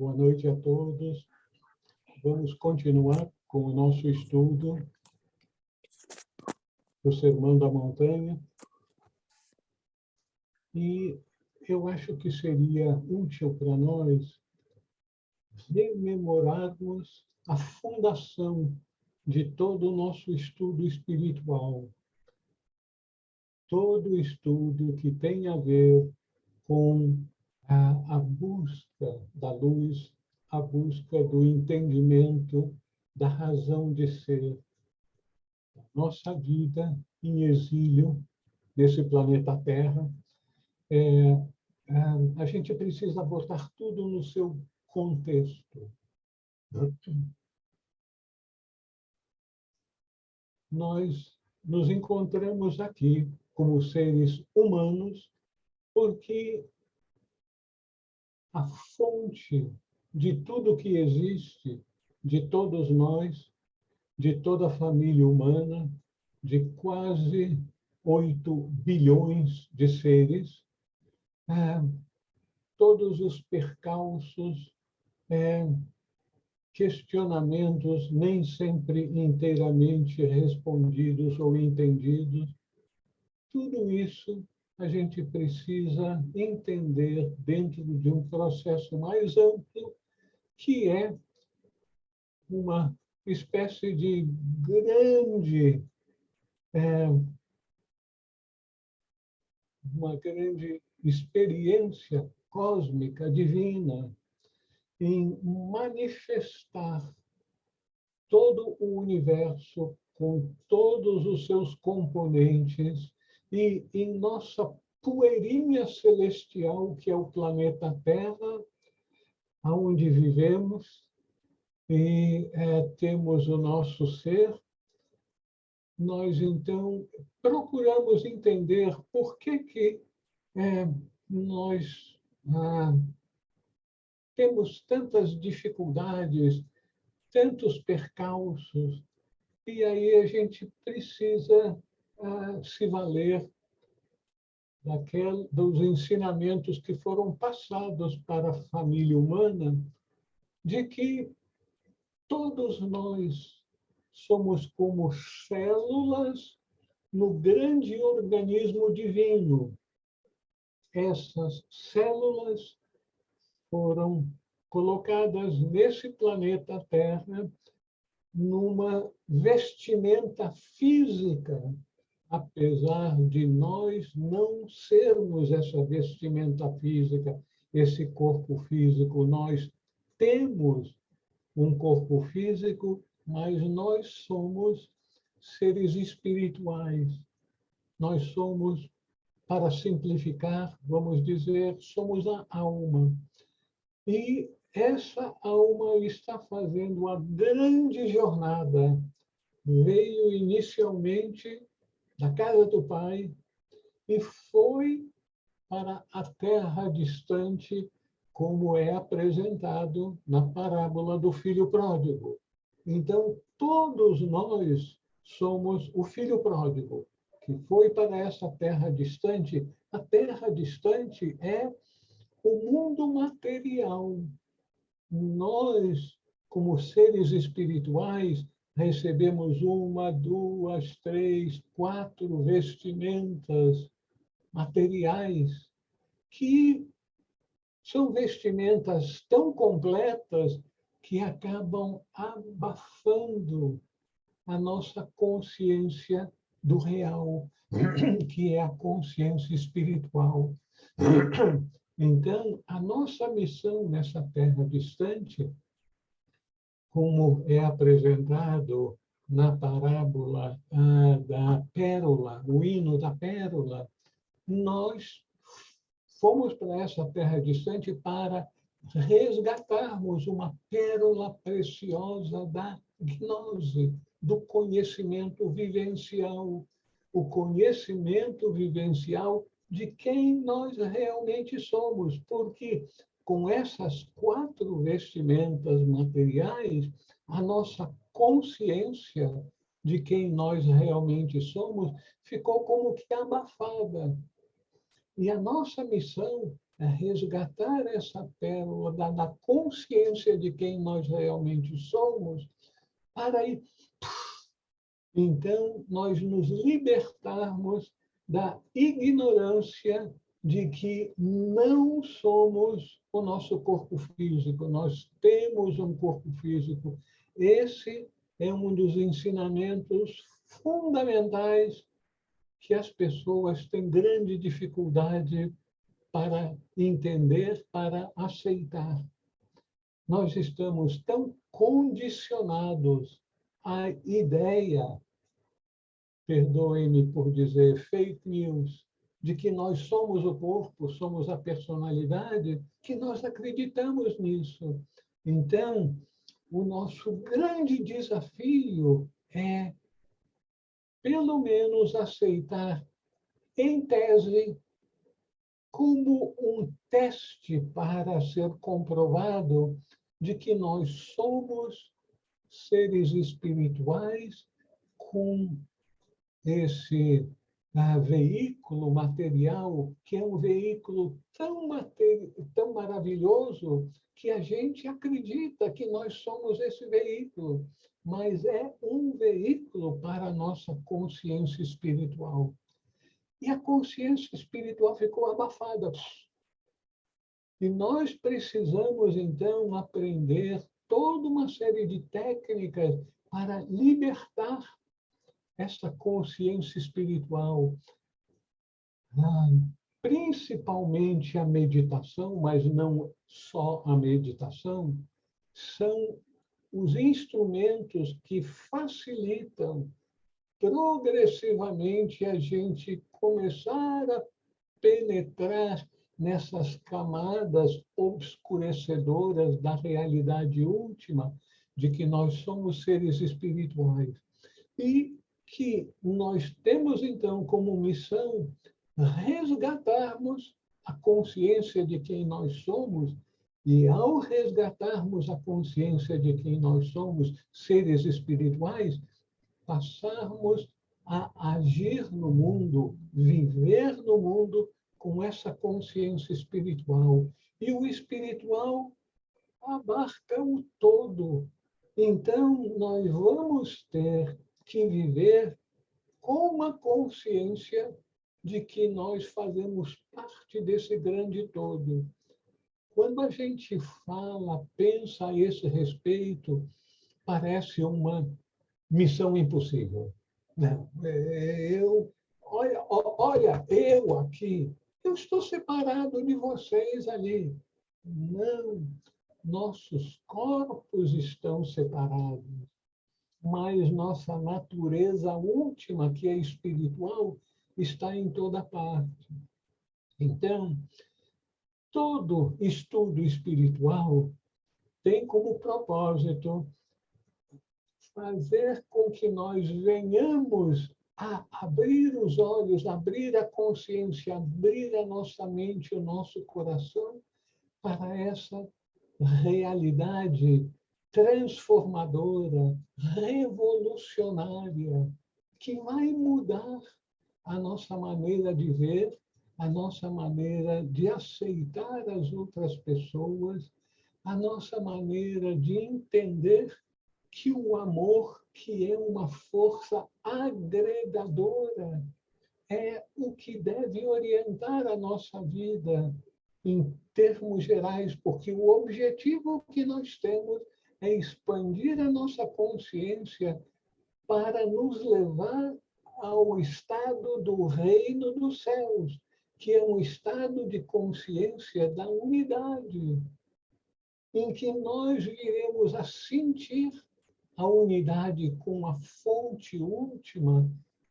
Boa noite a todos. Vamos continuar com o nosso estudo do Sermão da Montanha. E eu acho que seria útil para nós rememorarmos a fundação de todo o nosso estudo espiritual. Todo estudo que tem a ver com a busca da luz, a busca do entendimento da razão de ser. Nossa vida em exílio nesse planeta Terra, a gente precisa botar tudo no seu contexto. Nós nos encontramos aqui como seres humanos porque a fonte de tudo que existe, de todos nós, de toda a família humana, de quase 8 bilhões de seres, todos os percalços, questionamentos nem sempre inteiramente respondidos ou entendidos, tudo isso a gente precisa entender dentro de um processo mais amplo, que é uma espécie de uma grande experiência cósmica, divina, em manifestar todo o universo com todos os seus componentes e em nossa poeirinha celestial, que é o planeta Terra, onde vivemos e temos o nosso ser, nós, então, procuramos entender por que nós temos tantas dificuldades, tantos percalços, e aí a gente precisa se valer dos ensinamentos que foram passados para a família humana, de que todos nós somos como células no grande organismo divino. Essas células foram colocadas nesse planeta Terra numa vestimenta física, apesar de nós não sermos essa vestimenta física, esse corpo físico. Nós temos um corpo físico, mas nós somos seres espirituais. Nós somos, para simplificar, vamos dizer, somos a alma. E essa alma está fazendo a grande jornada. Veio inicialmente da casa do Pai e foi para a terra distante, como é apresentado na parábola do filho pródigo. Então, todos nós somos o filho pródigo, que foi para essa terra distante. A terra distante é o mundo material. Nós, como seres espirituais, recebemos 1, 2, 3, 4 vestimentas materiais, que são vestimentas tão completas que acabam abafando a nossa consciência do real, que é a consciência espiritual. Então, a nossa missão nessa terra distante, como é apresentado na parábola da pérola, o hino da pérola, nós fomos para essa terra distante para resgatarmos uma pérola preciosa da gnose, do conhecimento vivencial. O conhecimento vivencial de quem nós realmente somos, porque com essas 4 vestimentas materiais, a nossa consciência de quem nós realmente somos ficou como que abafada. E a nossa missão resgatar essa pérola da consciência de quem nós realmente somos, para aí, então, nós nos libertarmos da ignorância de que não somos o nosso corpo físico, nós temos um corpo físico. Esse é um dos ensinamentos fundamentais que as pessoas têm grande dificuldade para entender, para aceitar. Nós estamos tão condicionados à ideia, perdoem-me por dizer, fake news, de que nós somos o corpo, somos a personalidade, que nós acreditamos nisso. Então, o nosso grande desafio é, pelo menos, aceitar, em tese, como um teste para ser comprovado de que nós somos seres espirituais com esse veículo material, que é um veículo tão maravilhoso que a gente acredita que nós somos esse veículo, mas é um veículo para a nossa consciência espiritual. E a consciência espiritual ficou abafada. E nós precisamos, então, aprender toda uma série de técnicas para libertar essa consciência espiritual. Principalmente a meditação, mas não só a meditação, são os instrumentos que facilitam progressivamente a gente começar a penetrar nessas camadas obscurecedoras da realidade última de que nós somos seres espirituais. E que nós temos, então, como missão resgatarmos a consciência de quem nós somos, e ao resgatarmos a consciência de quem nós somos, seres espirituais, passarmos a agir no mundo, viver no mundo com essa consciência espiritual. E o espiritual abarca o todo. Então, nós vamos ter que viver com uma consciência de que nós fazemos parte desse grande todo. Quando a gente fala, pensa a esse respeito, parece uma missão impossível. Não, olha, eu aqui, eu estou separado de vocês ali. Não, nossos corpos estão separados, mas nossa natureza última, que é espiritual, está em toda parte. Então, todo estudo espiritual tem como propósito fazer com que nós venhamos a abrir os olhos, abrir a consciência, abrir a nossa mente, o nosso coração para essa realidade transformadora, revolucionária, que vai mudar a nossa maneira de ver, a nossa maneira de aceitar as outras pessoas, a nossa maneira de entender que o amor, que é uma força agregadora, é o que deve orientar a nossa vida em termos gerais, porque o objetivo que nós temos é expandir a nossa consciência para nos levar ao estado do reino dos céus, que é um estado de consciência da unidade, em que nós viremos a sentir a unidade com a fonte última,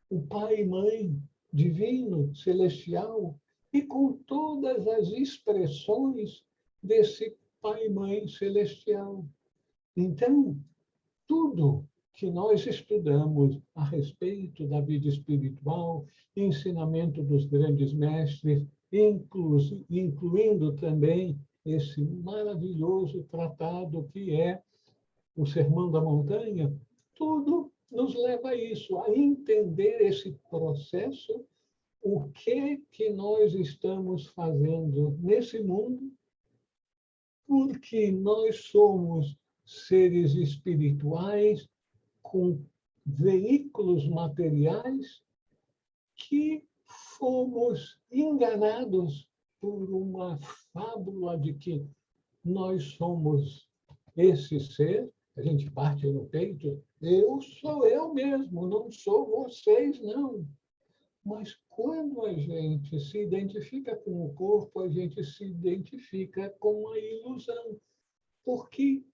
o Pai e Mãe divino, celestial, e com todas as expressões desse Pai e Mãe celestial. Então, tudo que nós estudamos a respeito da vida espiritual, ensinamento dos grandes mestres, incluindo também esse maravilhoso tratado que é o Sermão da Montanha, tudo nos leva a isso, a entender esse processo o que nós estamos fazendo nesse mundo, porque nós somos seres espirituais com veículos materiais que fomos enganados por uma fábula de que nós somos esse ser. A gente bate no peito, eu sou eu mesmo, não sou vocês, não. Mas quando a gente se identifica com o corpo, a gente se identifica com a ilusão, porque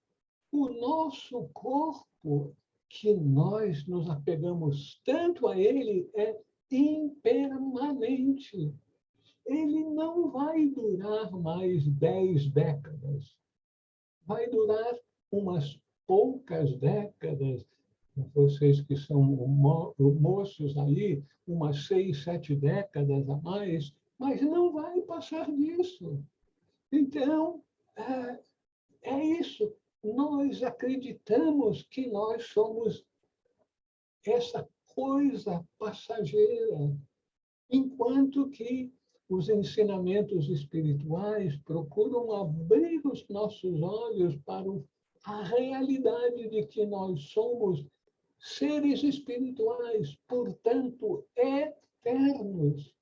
o nosso corpo, que nós nos apegamos tanto a ele, é impermanente. Ele não vai durar mais 10 décadas. Vai durar umas poucas décadas. Vocês que são moços aí, umas 6, 7 décadas a mais, mas não vai passar disso. Então, é isso. Nós acreditamos que nós somos essa coisa passageira, enquanto que os ensinamentos espirituais procuram abrir os nossos olhos para a realidade de que nós somos seres espirituais, portanto, eternos.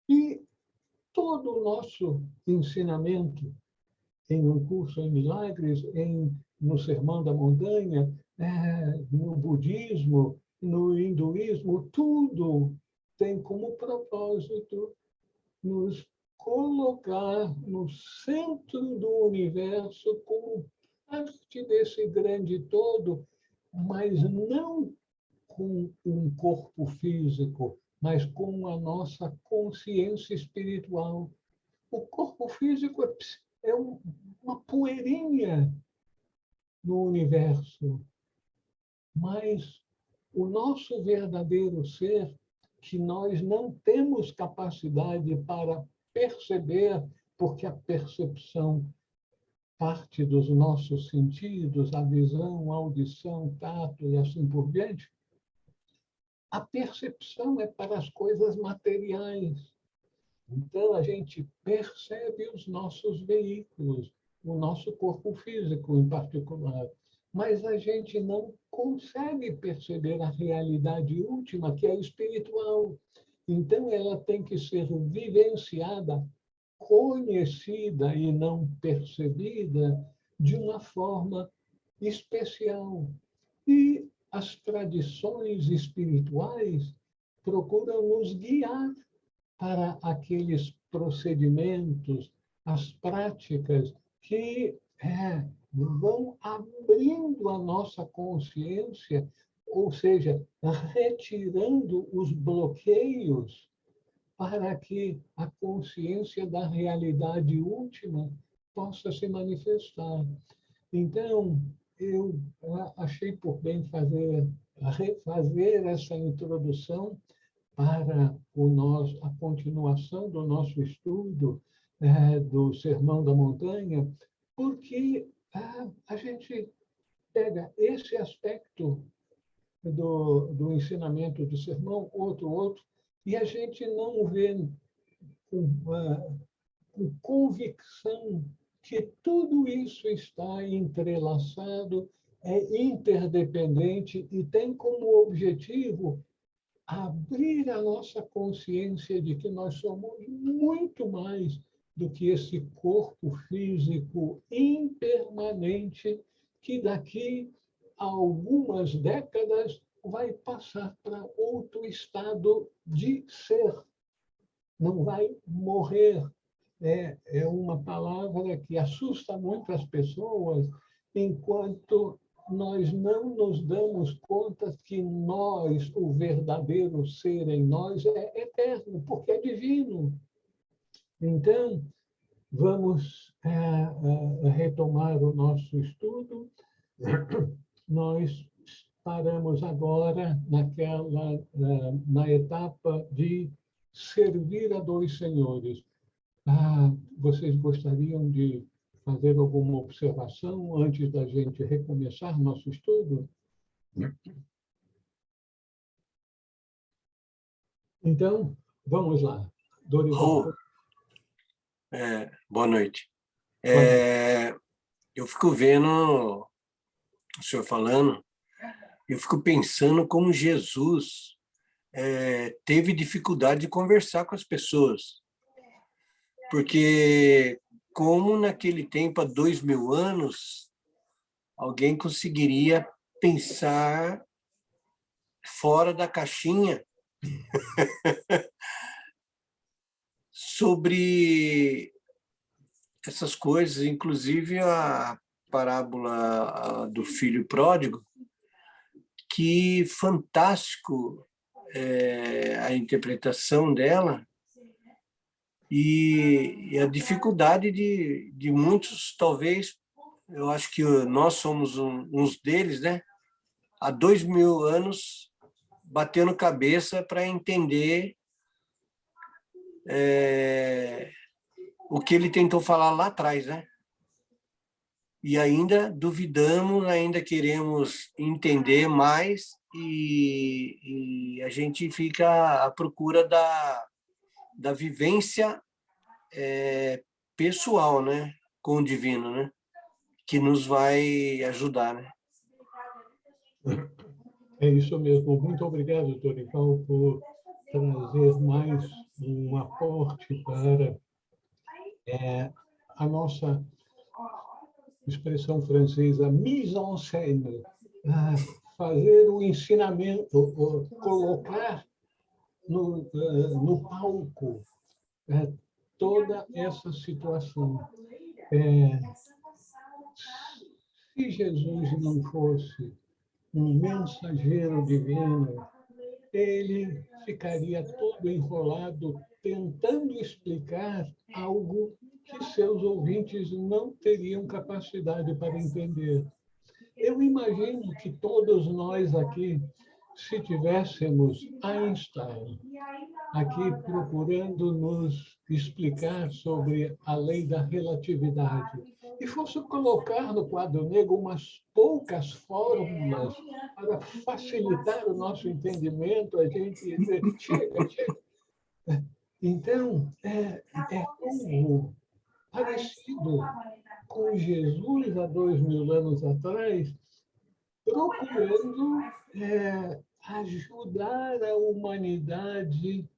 E todo o nosso ensinamento em um curso em milagres, no Sermão da Montanha, no budismo, no hinduísmo, tudo tem como propósito nos colocar no centro do universo como parte desse grande todo, mas não com um corpo físico, mas com a nossa consciência espiritual. O corpo físico é uma poeirinha no universo, mas o nosso verdadeiro ser, que nós não temos capacidade para perceber, porque a percepção parte dos nossos sentidos, a visão, a audição, tato e assim por diante, a percepção é para as coisas materiais. Então, a gente percebe os nossos veículos, o nosso corpo físico em particular, mas a gente não consegue perceber a realidade última, que é espiritual. Então, ela tem que ser vivenciada, conhecida e não percebida de uma forma especial. E as tradições espirituais procuram nos guiar para aqueles procedimentos, as práticas que vão abrindo a nossa consciência, ou seja, retirando os bloqueios para que a consciência da realidade última possa se manifestar. Então, eu achei por bem refazer essa introdução para a continuação do nosso estudo do Sermão da Montanha, porque a gente pega esse aspecto do ensinamento do sermão, outro, e a gente não vê com convicção que tudo isso está entrelaçado, é interdependente e tem como objetivo abrir a nossa consciência de que nós somos muito mais do que esse corpo físico impermanente que daqui a algumas décadas vai passar para outro estado de ser. Não vai morrer. É uma palavra que assusta muito as pessoas, enquanto nós não nos damos conta que nós, o verdadeiro ser em nós, é eterno, porque é divino. Então, vamos retomar o nosso estudo. Nós paramos agora na etapa de servir a dois senhores. Vocês gostariam de fazer alguma observação antes da gente recomeçar nosso estudo? Então, vamos lá. Dorival. Boa noite. Boa noite. Eu fico vendo o senhor falando, eu fico pensando como Jesus teve dificuldade de conversar com as pessoas. Porque como naquele tempo, há 2000 anos, alguém conseguiria pensar fora da caixinha sobre essas coisas, inclusive a parábola do filho pródigo, que fantástico a interpretação dela e a dificuldade de muitos, talvez, eu acho que nós somos uns deles, né? Há 2000 anos, batendo cabeça para entender o que ele tentou falar lá atrás, né? E ainda duvidamos, ainda queremos entender mais e a gente fica à procura da vivência pessoal, né? Com o divino, né? Que nos vai ajudar, né? É isso mesmo. Muito obrigado, Dorival, por trazer mais um aporte para a nossa expressão francesa, mise en scène, fazer o ensinamento, colocar no palco toda essa situação. Se Jesus não fosse um mensageiro divino, ele ficaria todo enrolado tentando explicar algo que seus ouvintes não teriam capacidade para entender. Eu imagino que todos nós aqui, se tivéssemos Einstein aqui procurando nos explicar sobre a lei da relatividade e fosse colocar no quadro negro umas poucas fórmulas para facilitar o nosso entendimento, a gente dizer, chega, chega. Então, é como parecido com Jesus há 2000 anos atrás, procurando ajudar a humanidade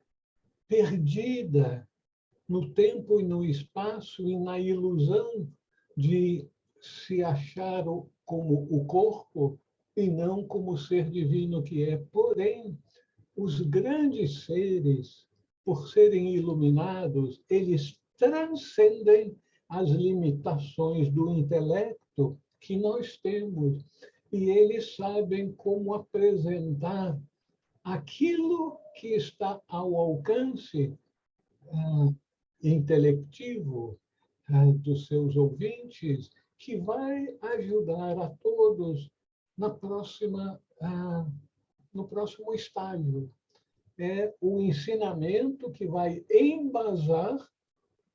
perdida no tempo e no espaço e na ilusão de se achar como o corpo e não como o ser divino que é. Porém, os grandes seres, por serem iluminados, eles transcendem as limitações do intelecto que nós temos. E eles sabem como apresentar aquilo que está ao alcance intelectivo dos seus ouvintes, que vai ajudar a todos na próxima, no próximo estágio. É o ensinamento que vai embasar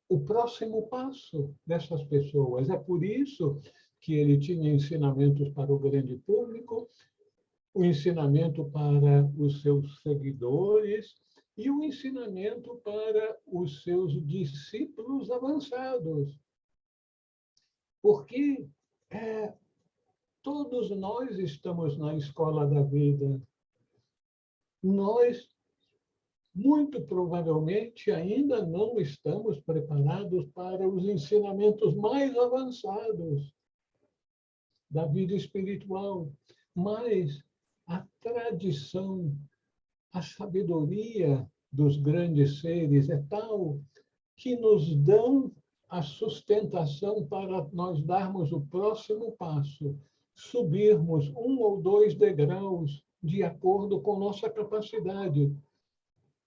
o próximo passo dessas pessoas. É por isso que ele tinha ensinamentos para o grande público, o ensinamento para os seus seguidores e o ensinamento para os seus discípulos avançados. Porque todos nós estamos na escola da vida. Nós, muito provavelmente, ainda não estamos preparados para os ensinamentos mais avançados da vida espiritual, mas a tradição, a sabedoria dos grandes seres é tal que nos dão a sustentação para nós darmos o próximo passo, subirmos 1 ou 2 degraus de acordo com nossa capacidade.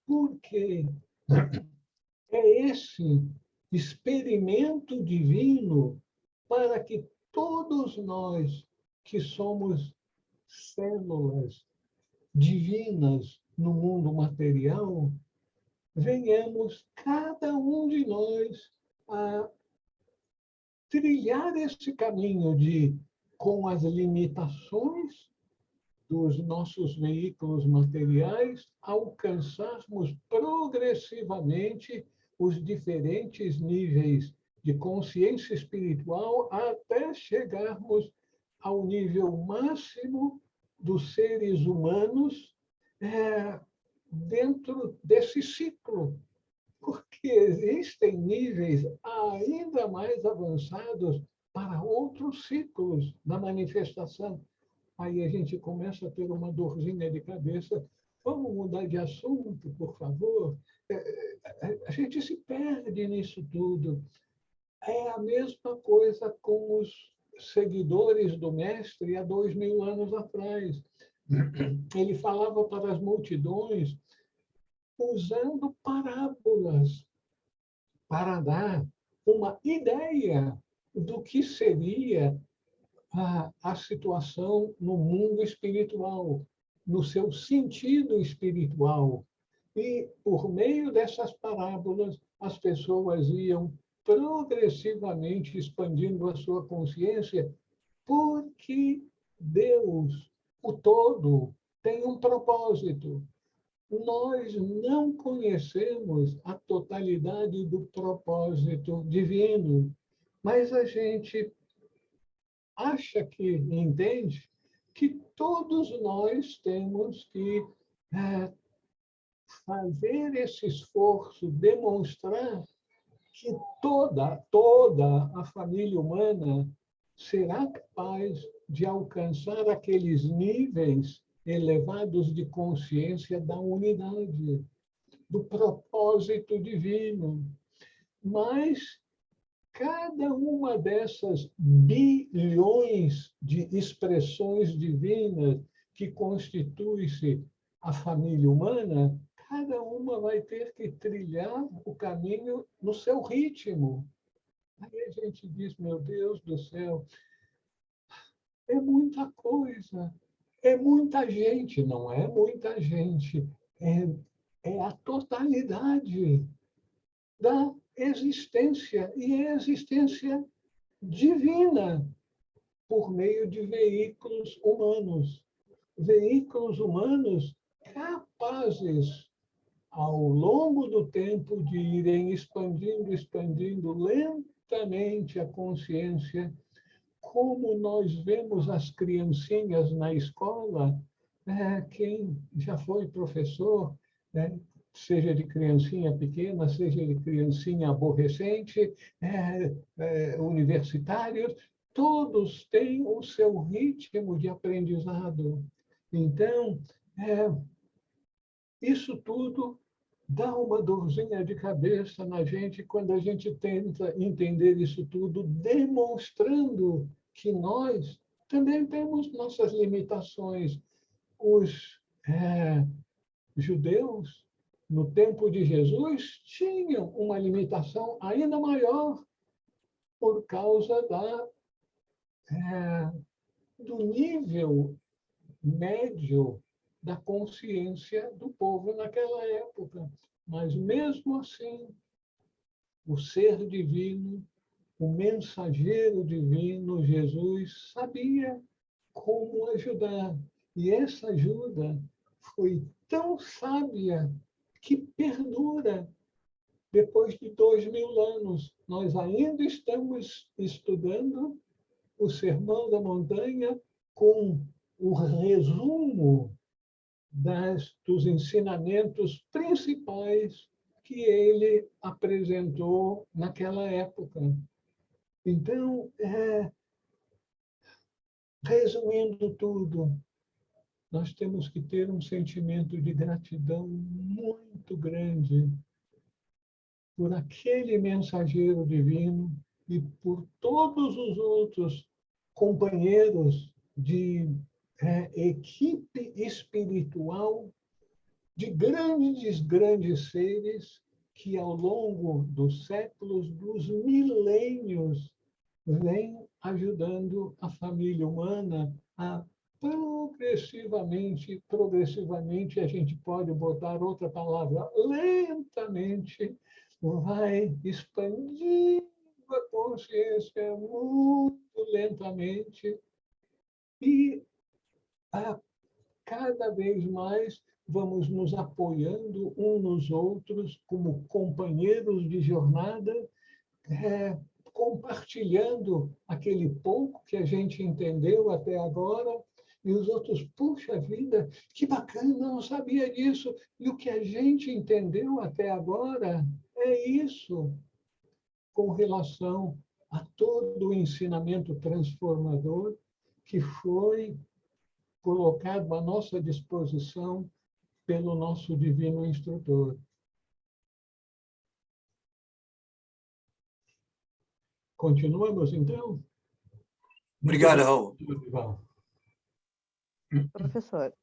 Porque é esse experimento divino para que todos nós que somos células divinas no mundo material, venhamos, cada um de nós, a trilhar esse caminho com as limitações dos nossos veículos materiais, alcançarmos progressivamente os diferentes níveis de consciência espiritual até chegarmos ao nível máximo dos seres humanos dentro desse ciclo, porque existem níveis ainda mais avançados para outros ciclos da manifestação. Aí a gente começa a ter uma dorzinha de cabeça. Vamos mudar de assunto, por favor? A gente se perde nisso tudo. É a mesma coisa com os seguidores do Mestre há 2000 anos atrás. Ele falava para as multidões usando parábolas para dar uma ideia do que seria a situação no mundo espiritual, no seu sentido espiritual. E, por meio dessas parábolas, as pessoas iam progressivamente expandindo a sua consciência, porque Deus, o todo, tem um propósito. Nós não conhecemos a totalidade do propósito divino, mas a gente acha que entende que todos nós temos que fazer esse esforço, demonstrar que toda a família humana será capaz de alcançar aqueles níveis elevados de consciência da unidade, do propósito divino. Mas cada uma dessas bilhões de expressões divinas que constitui-se a família humana, cada uma vai ter que trilhar o caminho no seu ritmo. Aí a gente diz, meu Deus do céu, é muita coisa, é muita gente, não é muita gente, é a totalidade da existência, e é a existência divina, por meio de veículos humanos. Veículos humanos capazes, ao longo do tempo, de irem expandindo lentamente a consciência, como nós vemos as criancinhas na escola. Quem já foi professor, seja de criancinha pequena, seja de criancinha aborrecente, universitários, todos têm o seu ritmo de aprendizado. Então, isso tudo dá uma dorzinha de cabeça na gente quando a gente tenta entender isso tudo, demonstrando que nós também temos nossas limitações. Os judeus, no tempo de Jesus, tinham uma limitação ainda maior por causa do nível médio da consciência do povo naquela época. Mas, mesmo assim, o ser divino, o mensageiro divino, Jesus, sabia como ajudar. E essa ajuda foi tão sábia que perdura. Depois de 2000 anos, nós ainda estamos estudando o Sermão da Montanha com o resumo dos ensinamentos principais que ele apresentou naquela época. Então, resumindo tudo, nós temos que ter um sentimento de gratidão muito grande por aquele mensageiro divino e por todos os outros companheiros de equipe espiritual de grandes seres que, ao longo dos séculos, dos milênios, vêm ajudando a família humana a progressivamente, a gente pode botar outra palavra, lentamente, vai expandindo a consciência muito lentamente e cada vez mais vamos nos apoiando uns nos outros como companheiros de jornada, compartilhando aquele pouco que a gente entendeu até agora, e os outros, puxa vida, que bacana, não sabia disso. E o que a gente entendeu até agora é isso, com relação a todo o ensinamento transformador que foi colocado à nossa disposição pelo nosso divino instrutor. Continuamos, então? Obrigado, Raul. Professor.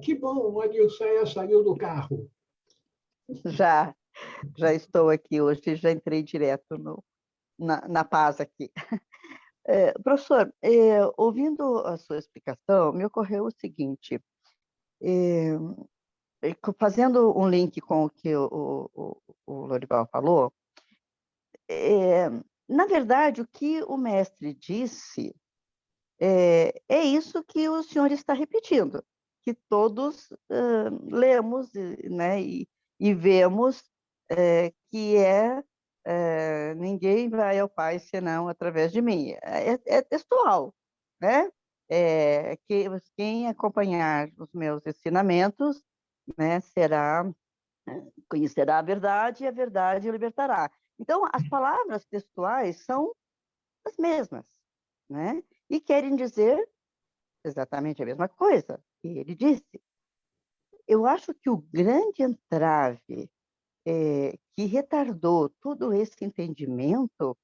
Que bom, a Dilceia saiu do carro. Já estou aqui hoje, já entrei direto na paz aqui. Professor, ouvindo a sua explicação, me ocorreu o seguinte, fazendo um link com o que o Lorival falou, na verdade, o que o mestre disse é isso que o senhor está repetindo, que todos lemos, né, e vemos que ninguém vai ao Pai senão através de mim. É textual, né? Que quem acompanhar os meus ensinamentos, né, conhecerá a verdade e a verdade o libertará. Então, as palavras textuais são as mesmas, né? E querem dizer exatamente a mesma coisa que ele disse. Eu acho que o grande entrave que retardou todo esse entendimento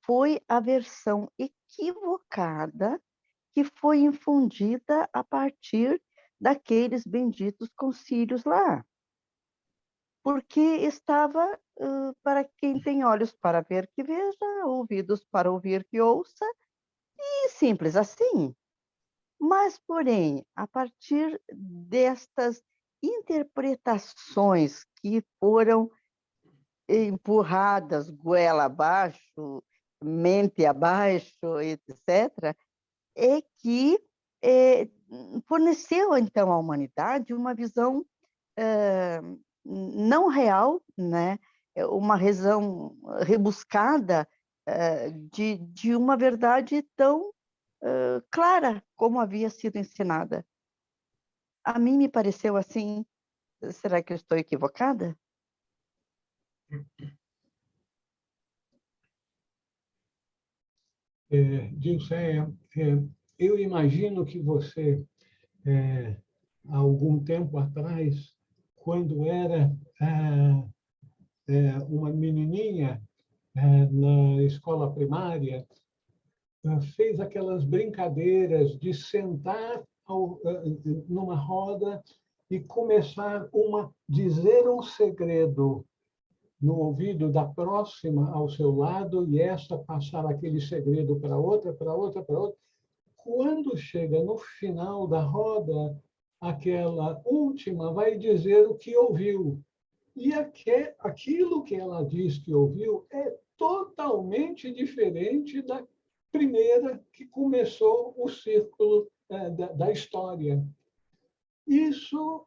foi a versão equivocada que foi infundida a partir daqueles benditos concílios lá. Porque estava para quem tem olhos para ver que veja, ouvidos para ouvir que ouça, e simples assim. Mas, porém, a partir destas interpretações que foram empurradas goela abaixo, mente abaixo, etc., é que forneceu, então, à humanidade uma visão não real, né? Uma visão rebuscada de uma verdade tão clara como havia sido ensinada. A mim me pareceu assim. Será que eu estou equivocada? Dilceia, eu imagino que você, há algum tempo atrás, quando era uma menininha na escola primária, fez aquelas brincadeiras de sentar numa roda e começar dizer um segredo no ouvido da próxima ao seu lado e essa passar aquele segredo para outra, para outra, para outra. Quando chega no final da roda, aquela última vai dizer o que ouviu. E aquilo que ela diz que ouviu é totalmente diferente da primeira que começou o círculo da história. Isso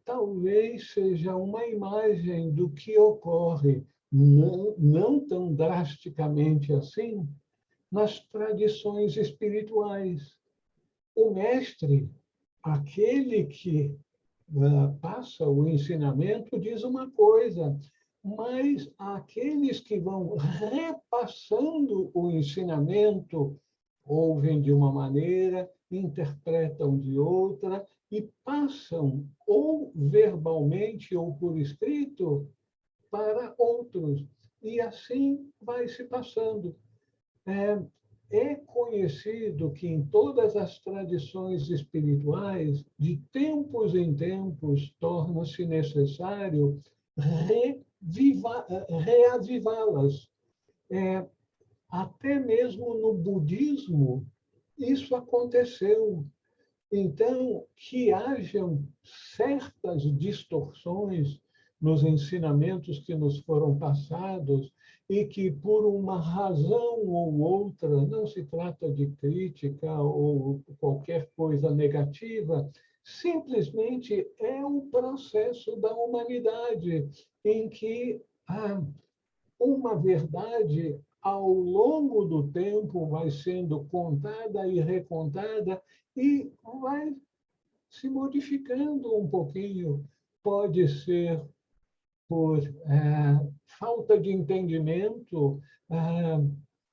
talvez seja uma imagem do que ocorre, não tão drasticamente assim, nas tradições espirituais. O mestre, aquele que passa o ensinamento, diz uma coisa, mas aqueles que vão repassando o ensinamento ouvem de uma maneira, interpretam de outra e passam ou verbalmente ou por escrito para outros. E assim vai se passando. É conhecido que em todas as tradições espirituais, de tempos em tempos, torna-se necessário reavivá-las. Até mesmo no budismo, isso aconteceu. Então, que hajam certas distorções nos ensinamentos que nos foram passados e que, por uma razão ou outra, não se trata de crítica ou qualquer coisa negativa, simplesmente é um processo da humanidade em que uma verdade, ao longo do tempo, vai sendo contada e recontada e vai se modificando um pouquinho. Pode ser por falta de entendimento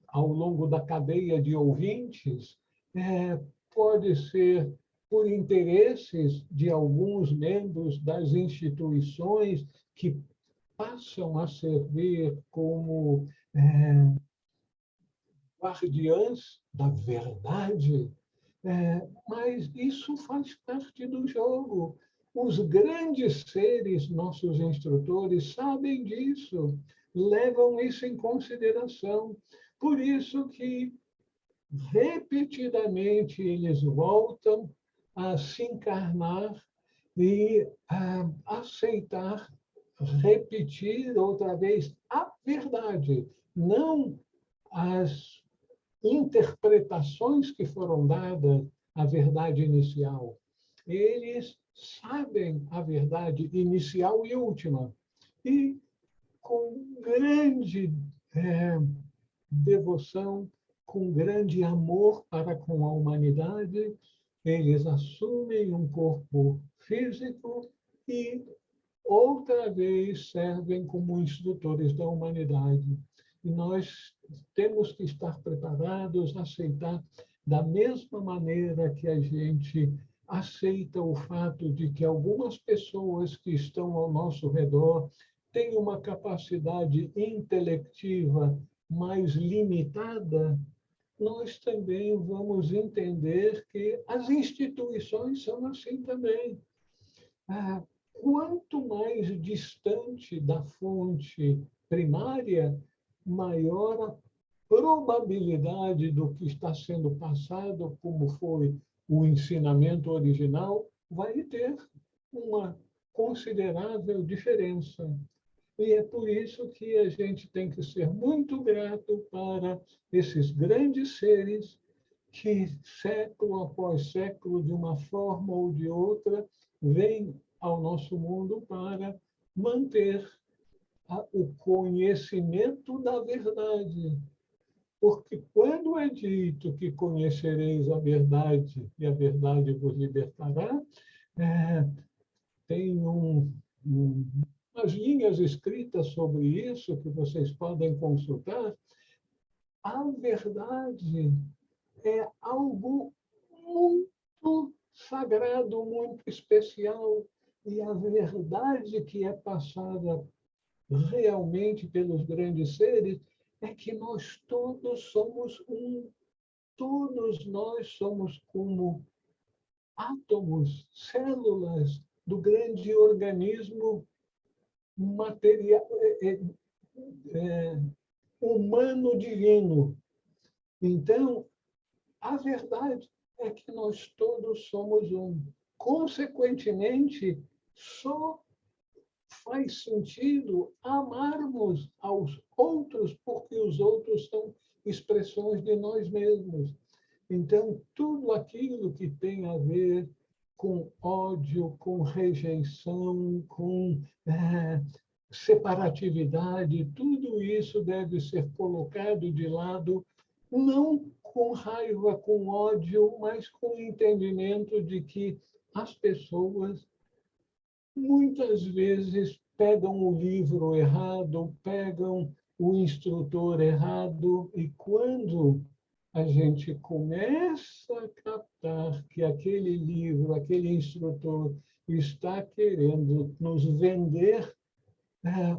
ao longo da cadeia de ouvintes, pode ser por interesses de alguns membros das instituições que passam a servir como guardiãs da verdade, mas isso faz parte do jogo. Os grandes seres, nossos instrutores, sabem disso, levam isso em consideração. Por isso que, repetidamente, eles voltam a se encarnar e a aceitar, repetir outra vez a verdade, não as interpretações que foram dadas à verdade inicial. Eles sabem a verdade inicial e última. E, com grande devoção, com grande amor para com a humanidade, eles assumem um corpo físico e, outra vez, servem como instrutores da humanidade. E nós temos que estar preparados a aceitar da mesma maneira que a gente aceita o fato de que algumas pessoas que estão ao nosso redor têm uma capacidade intelectiva mais limitada. Nós também vamos entender que as instituições são assim também. Quanto mais distante da fonte primária, maior a probabilidade do que está sendo passado, como foi o ensinamento original, vai ter uma considerável diferença. E é por isso que a gente tem que ser muito grato para esses grandes seres que, século após século, de uma forma ou de outra, vêm ao nosso mundo para manter o conhecimento da verdade. Porque quando é dito que conhecereis a verdade e a verdade vos libertará, tem umas linhas escritas sobre isso que vocês podem consultar. A verdade é algo muito sagrado, muito especial, e a verdade que é passada realmente pelos grandes seres é que nós todos somos um. Todos nós somos como átomos, células do grande organismo material, humano divino. Então, a verdade é que nós todos somos um. Consequentemente, só faz sentido amarmos aos outros, porque os outros são expressões de nós mesmos. Então, tudo aquilo que tem a ver com ódio, com rejeição, com separatividade, tudo isso deve ser colocado de lado, não com raiva, com ódio, mas com o entendimento de que as pessoas muitas vezes pegam o livro errado, pegam o instrutor errado, e quando a gente começa a captar que aquele livro, aquele instrutor está querendo nos vender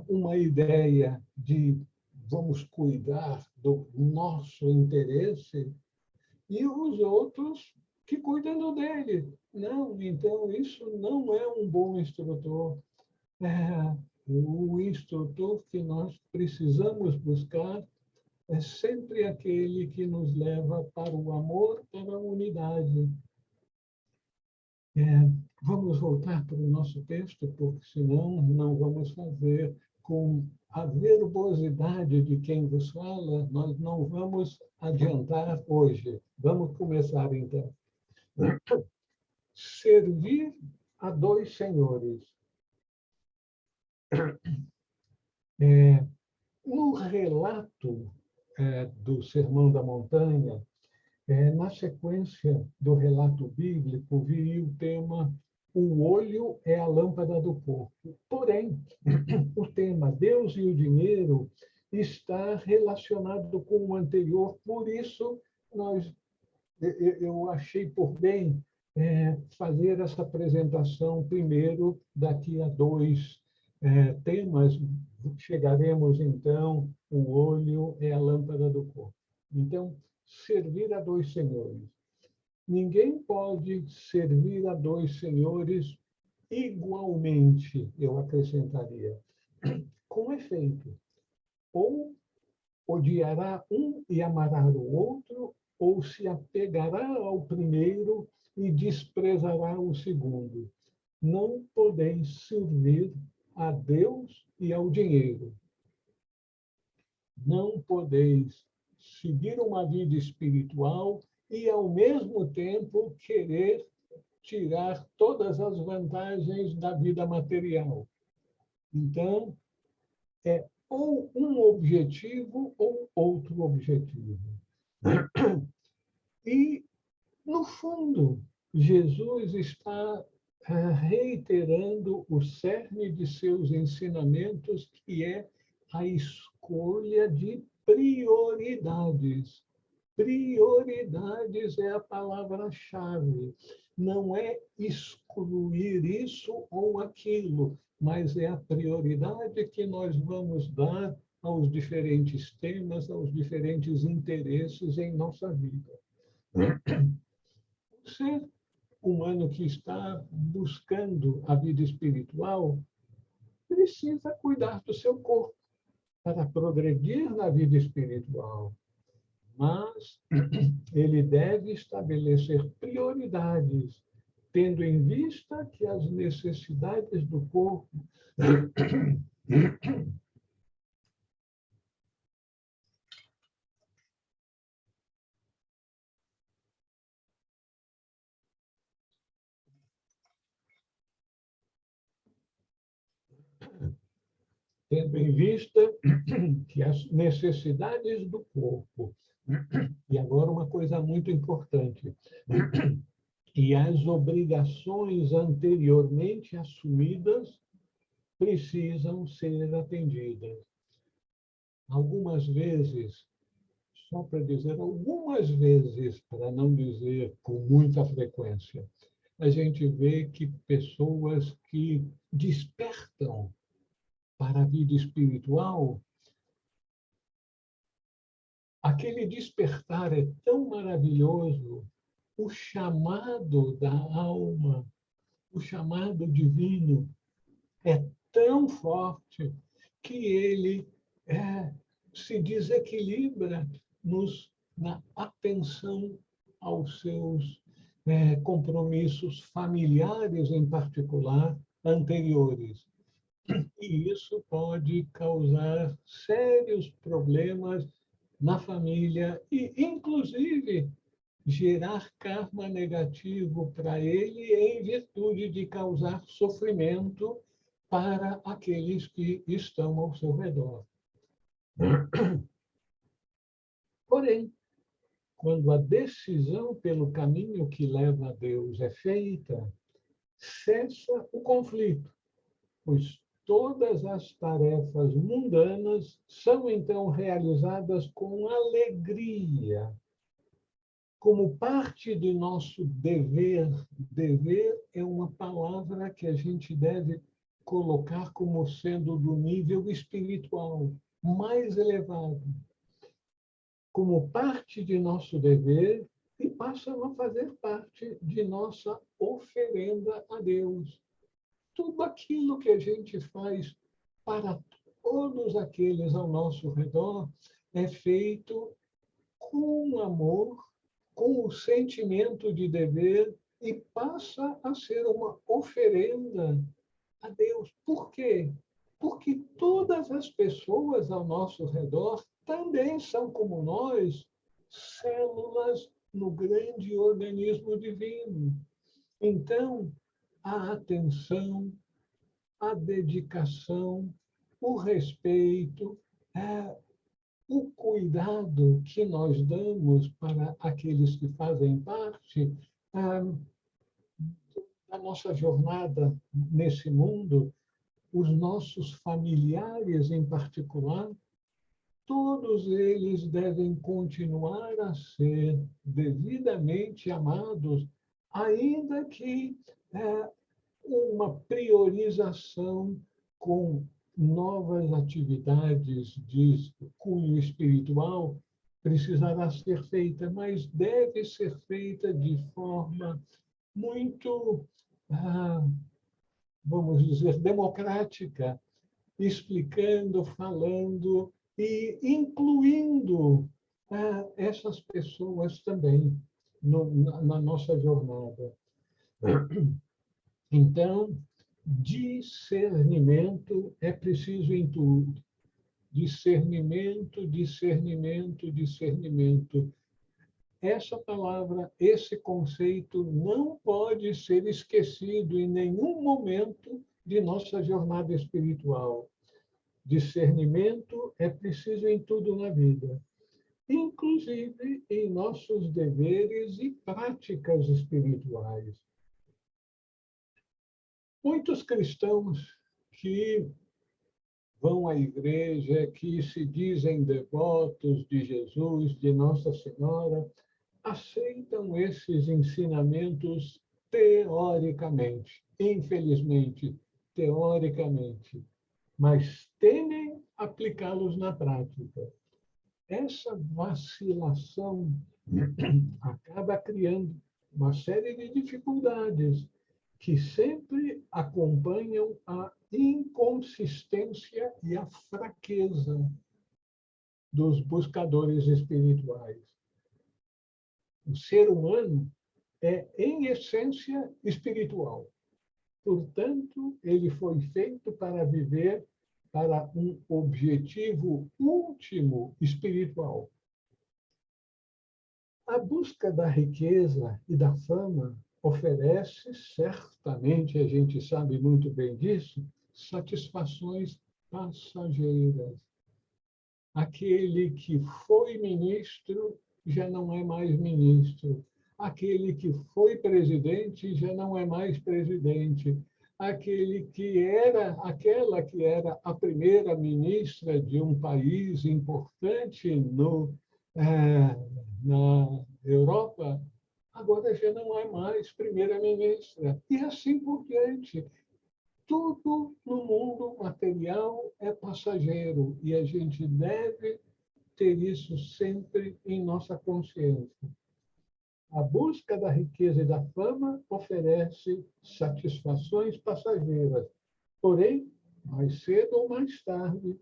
uma ideia de vamos cuidar do nosso interesse, e os outros que cuidam do dele. Não, então isso não é um bom instrutor. O instrutor que nós precisamos buscar é sempre aquele que nos leva para o amor, para a unidade. Vamos voltar para o nosso texto, porque senão não vamos fazer com a verbosidade de quem vos fala, nós não vamos adiantar hoje. Vamos começar, então. Servir a dois senhores. No relato do Sermão da Montanha, na sequência do relato bíblico, viria o tema "O olho é a lâmpada do corpo". Porém, o tema Deus e o dinheiro está relacionado com o anterior, por isso eu achei por bem fazer essa apresentação primeiro. Daqui a dois temas chegaremos, então, o olho é a lâmpada do corpo. Então, servir a dois senhores. Ninguém pode servir a dois senhores igualmente, eu acrescentaria. Com efeito, ou odiará um e amará o outro, ou se apegará ao primeiro e desprezará o segundo. Não podeis servir a Deus e ao dinheiro. Não podeis seguir uma vida espiritual e, ao mesmo tempo, querer tirar todas as vantagens da vida material. Então, é ou um objetivo ou outro objetivo. E, no fundo, Jesus está reiterando o cerne de seus ensinamentos, que é a escolha de prioridades. Prioridades é a palavra-chave. Não é excluir isso ou aquilo, mas é a prioridade que nós vamos dar aos diferentes temas, aos diferentes interesses em nossa vida. O ser humano que está buscando a vida espiritual precisa cuidar do seu corpo para progredir na vida espiritual. Mas ele deve estabelecer prioridades, tendo em vista que as necessidades do corpo tendo em vista que as necessidades do corpo, e agora uma coisa muito importante, e as obrigações anteriormente assumidas precisam ser atendidas. Algumas vezes, só para dizer algumas vezes, para não dizer com muita frequência, a gente vê que pessoas que despertam para a vida espiritual, aquele despertar é tão maravilhoso, o chamado da alma, o chamado divino é tão forte que ele se desequilibra na atenção aos seus compromissos familiares, em particular, anteriores. E isso pode causar sérios problemas na família e, inclusive, gerar karma negativo para ele em virtude de causar sofrimento para aqueles que estão ao seu redor. Porém, quando a decisão pelo caminho que leva a Deus é feita, cessa o conflito, pois todas as tarefas mundanas são então realizadas com alegria, como parte de nosso dever. Dever é uma palavra que a gente deve colocar como sendo do nível espiritual mais elevado, como parte de nosso dever, e passam a fazer parte de nossa oferenda a Deus. Tudo aquilo que a gente faz para todos aqueles ao nosso redor é feito com amor, com o sentimento de dever e passa a ser uma oferenda a Deus. Por quê? Porque todas as pessoas ao nosso redor também são, como nós, células no grande organismo divino. Então, a atenção, a dedicação, o respeito, o cuidado que nós damos para aqueles que fazem parte da nossa jornada nesse mundo, os nossos familiares em particular, todos eles devem continuar a ser devidamente amados, ainda que uma priorização com novas atividades de cunho espiritual precisará ser feita, mas deve ser feita de forma muito, vamos dizer, democrática, explicando, falando e incluindo essas pessoas também na nossa jornada. Então, discernimento é preciso em tudo. Discernimento, discernimento, discernimento. Essa palavra, esse conceito não pode ser esquecido em nenhum momento de nossa jornada espiritual. Discernimento é preciso em tudo na vida, inclusive em nossos deveres e práticas espirituais. Muitos cristãos que vão à igreja, que se dizem devotos de Jesus, de Nossa Senhora, aceitam esses ensinamentos teoricamente, infelizmente, teoricamente, mas temem aplicá-los na prática. Essa vacilação acaba criando uma série de dificuldades que sempre acompanham a inconsistência e a fraqueza dos buscadores espirituais. O ser humano é, em essência, espiritual. Portanto, ele foi feito para viver para um objetivo último espiritual. A busca da riqueza e da fama oferece, certamente, a gente sabe muito bem disso, satisfações passageiras. Aquele que foi ministro já não é mais ministro. Aquele que foi presidente já não é mais presidente. Aquela que era a primeira ministra de um país importante na Europa, agora já não é mais primeira-ministra. E assim por diante. Tudo no mundo material é passageiro e a gente deve ter isso sempre em nossa consciência. A busca da riqueza e da fama oferece satisfações passageiras. Porém, mais cedo ou mais tarde,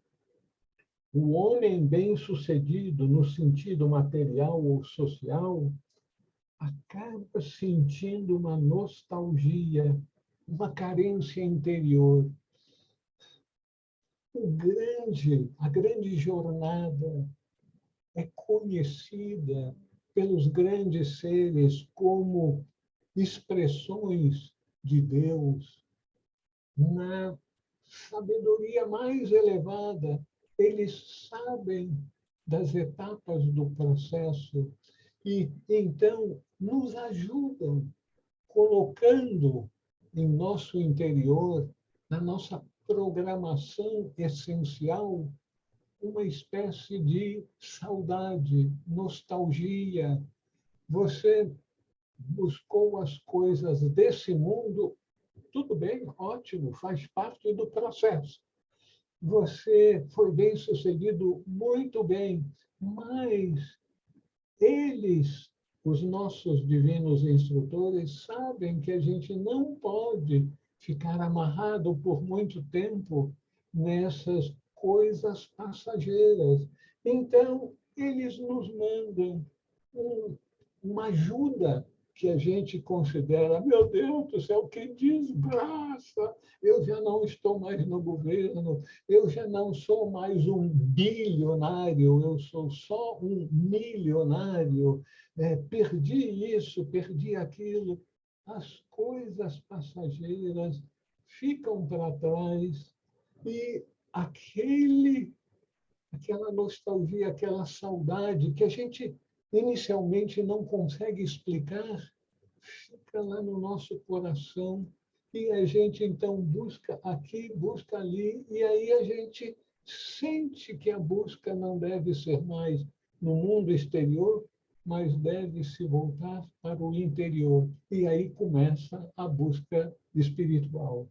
o homem bem-sucedido no sentido material ou social acaba sentindo uma nostalgia, uma carência interior. A grande jornada é conhecida pelos grandes seres como expressões de Deus. Na sabedoria mais elevada, eles sabem das etapas do processo e, então, nos ajudam colocando em nosso interior, na nossa programação essencial, uma espécie de saudade, nostalgia. Você buscou as coisas desse mundo, tudo bem, ótimo, faz parte do processo. Você foi bem-sucedido, muito bem, mas eles, os nossos divinos instrutores, sabem que a gente não pode ficar amarrado por muito tempo nessas coisas passageiras. Então, eles nos mandam uma ajuda que a gente considera, meu Deus do céu, que desgraça, eu já não estou mais no governo, eu já não sou mais um bilionário, eu sou só um milionário, perdi isso, perdi aquilo. As coisas passageiras ficam para trás e aquela nostalgia, aquela saudade que a gente inicialmente não consegue explicar, fica lá no nosso coração e a gente então busca aqui, busca ali, e aí a gente sente que a busca não deve ser mais no mundo exterior, mas deve se voltar para o interior. E aí começa a busca espiritual.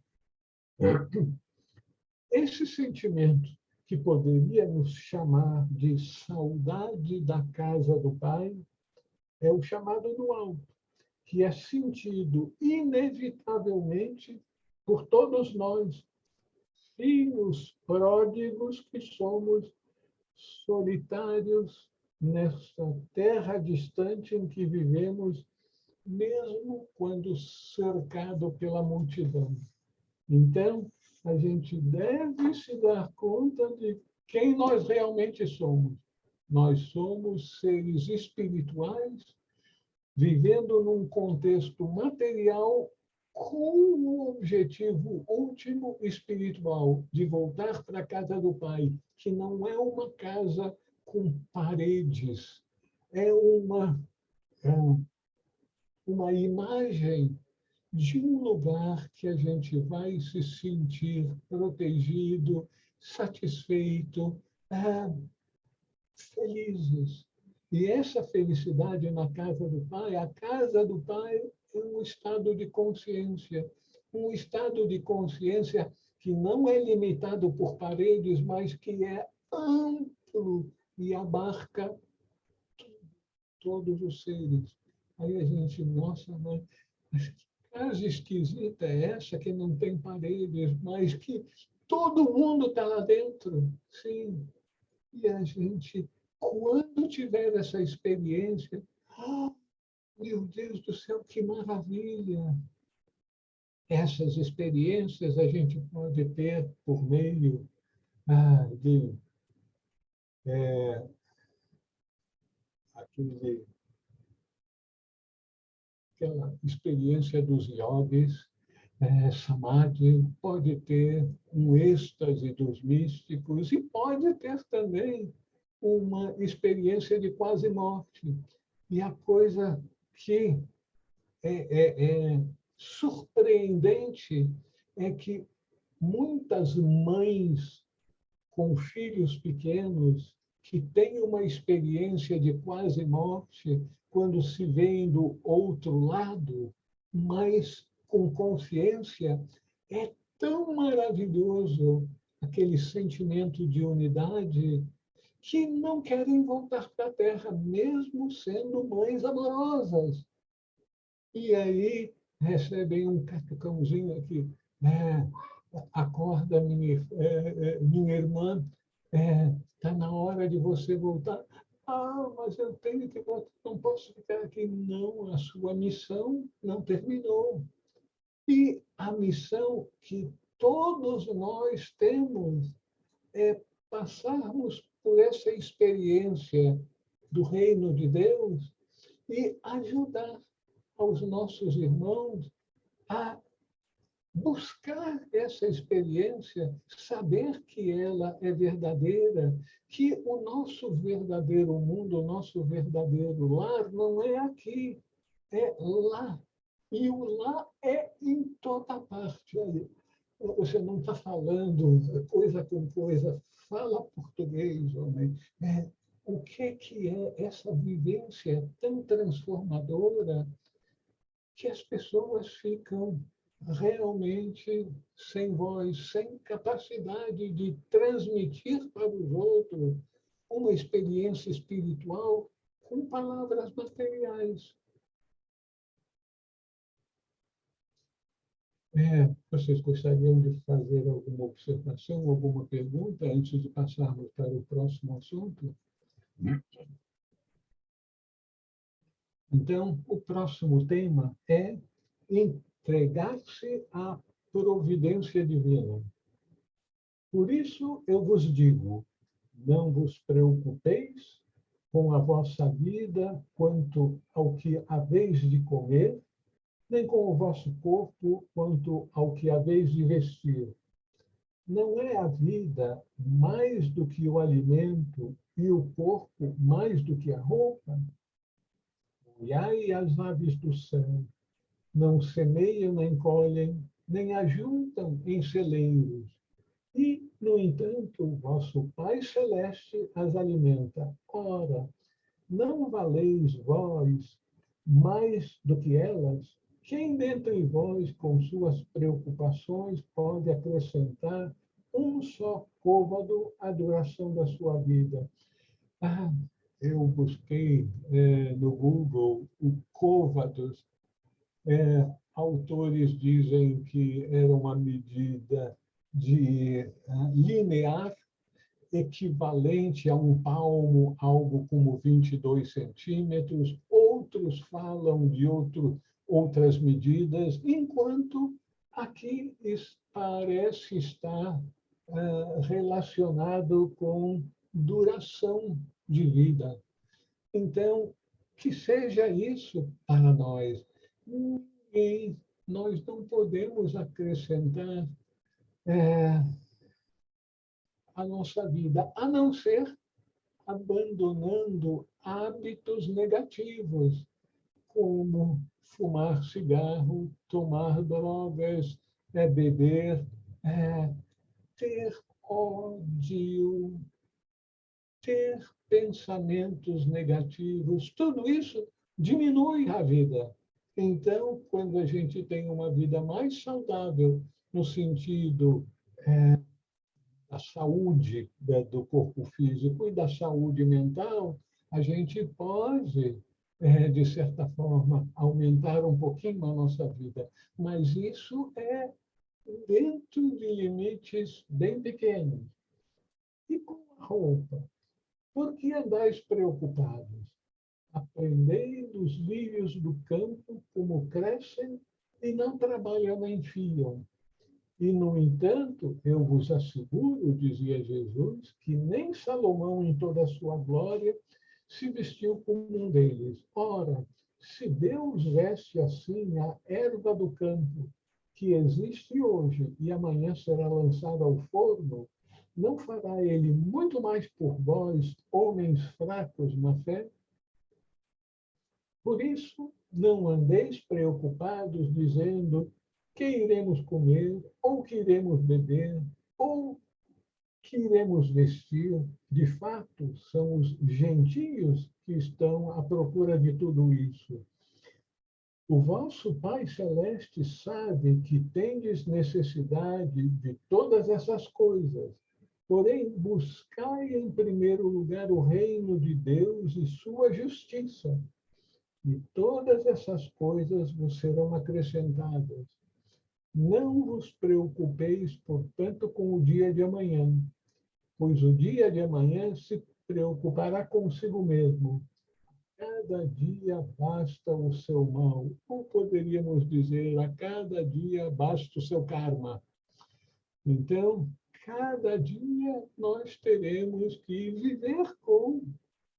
Esse sentimento que poderia nos chamar de saudade da casa do Pai é o chamado do alto, que é sentido inevitavelmente por todos nós, filhos pródigos que somos, solitários nesta terra distante em que vivemos, mesmo quando cercado pela multidão. Então, a gente deve se dar conta de quem nós realmente somos. Nós somos seres espirituais, vivendo num contexto material com o objetivo último espiritual, de voltar para a casa do Pai, que não é uma casa com paredes, é uma imagem de um lugar que a gente vai se sentir protegido, satisfeito, felizes. E essa felicidade na casa do Pai, a casa do Pai é um estado de consciência que não é limitado por paredes, mas que é amplo e abarca todos os seres. Aí a gente, nossa, mas que casa esquisita é essa que não tem paredes, mas que todo mundo está lá dentro? Sim. E a gente, quando tiver essa experiência, meu Deus do céu, que maravilha! Essas experiências a gente pode ter por meio de aquela experiência dos yogis, samadhi, pode ter um êxtase dos místicos e pode ter também uma experiência de quase morte. E a coisa que é surpreendente é que muitas mães com filhos pequenos que têm uma experiência de quase morte, quando se veem do outro lado, mas com consciência, é tão maravilhoso aquele sentimento de unidade que não querem voltar para a Terra, mesmo sendo mães amorosas. E aí recebem um catucãozinho aqui, acorda, minha irmã, está na hora de você voltar. Mas eu tenho que voltar, não posso ficar aqui. Não, a sua missão não terminou. E a missão que todos nós temos é passarmos por essa experiência do reino de Deus e ajudar aos nossos irmãos a buscar essa experiência, saber que ela é verdadeira, que o nosso verdadeiro mundo, o nosso verdadeiro lar não é aqui, é lá. E o lá é em toda parte. Você não está falando coisa com coisa, fala português, homem. O que é essa vivência tão transformadora que as pessoas ficam realmente sem voz, sem capacidade de transmitir para os outros uma experiência espiritual com palavras materiais. Vocês gostariam de fazer alguma observação, alguma pergunta antes de passarmos para o próximo assunto? Então, o próximo tema é entregar-se à providência divina. Por isso eu vos digo, não vos preocupeis com a vossa vida quanto ao que haveis de comer, nem com o vosso corpo quanto ao que haveis de vestir. Não é a vida mais do que o alimento e o corpo mais do que a roupa? Olhai as aves do céu, não semeiam nem colhem, nem ajuntam em celeiros. E, no entanto, o vosso Pai Celeste as alimenta. Ora, não valeis vós mais do que elas? Quem dentre vós, com suas preocupações, pode acrescentar um só côvado à duração da sua vida? Ah, eu busquei no Google o côvados. Autores dizem que era uma medida linear equivalente a um palmo, algo como 22 centímetros. Outros falam de outras medidas, enquanto aqui parece estar relacionado com duração de vida. Então, que seja isso para nós. Nós não podemos acrescentar a nossa vida, a não ser abandonando hábitos negativos, como fumar cigarro, tomar drogas, beber, ter ódio, ter pensamentos negativos. Tudo isso diminui a vida. Então, quando a gente tem uma vida mais saudável, no sentido da saúde do corpo físico e da saúde mental, a gente pode, de certa forma, aumentar um pouquinho a nossa vida. Mas isso é dentro de limites bem pequenos. E com a roupa? Por que andais preocupados? Aprendei dos lírios do campo como crescem e não trabalham nem fiam. E, no entanto, eu vos asseguro, dizia Jesus, que nem Salomão, em toda a sua glória, se vestiu como um deles. Ora, se Deus veste assim a erva do campo, que existe hoje e amanhã será lançada ao forno, não fará ele muito mais por vós, homens fracos na fé? Por isso, não andeis preocupados, dizendo: que iremos comer, ou que iremos beber, ou que iremos vestir? De fato, são os gentios que estão à procura de tudo isso. O vosso Pai Celeste sabe que tendes necessidade de todas essas coisas. Porém, buscai em primeiro lugar o reino de Deus e sua justiça, e todas essas coisas vos serão acrescentadas. Não vos preocupeis, portanto, com o dia de amanhã, pois o dia de amanhã se preocupará consigo mesmo. Cada dia basta o seu mal, ou poderíamos dizer, a cada dia basta o seu karma. Então, cada dia nós teremos que viver com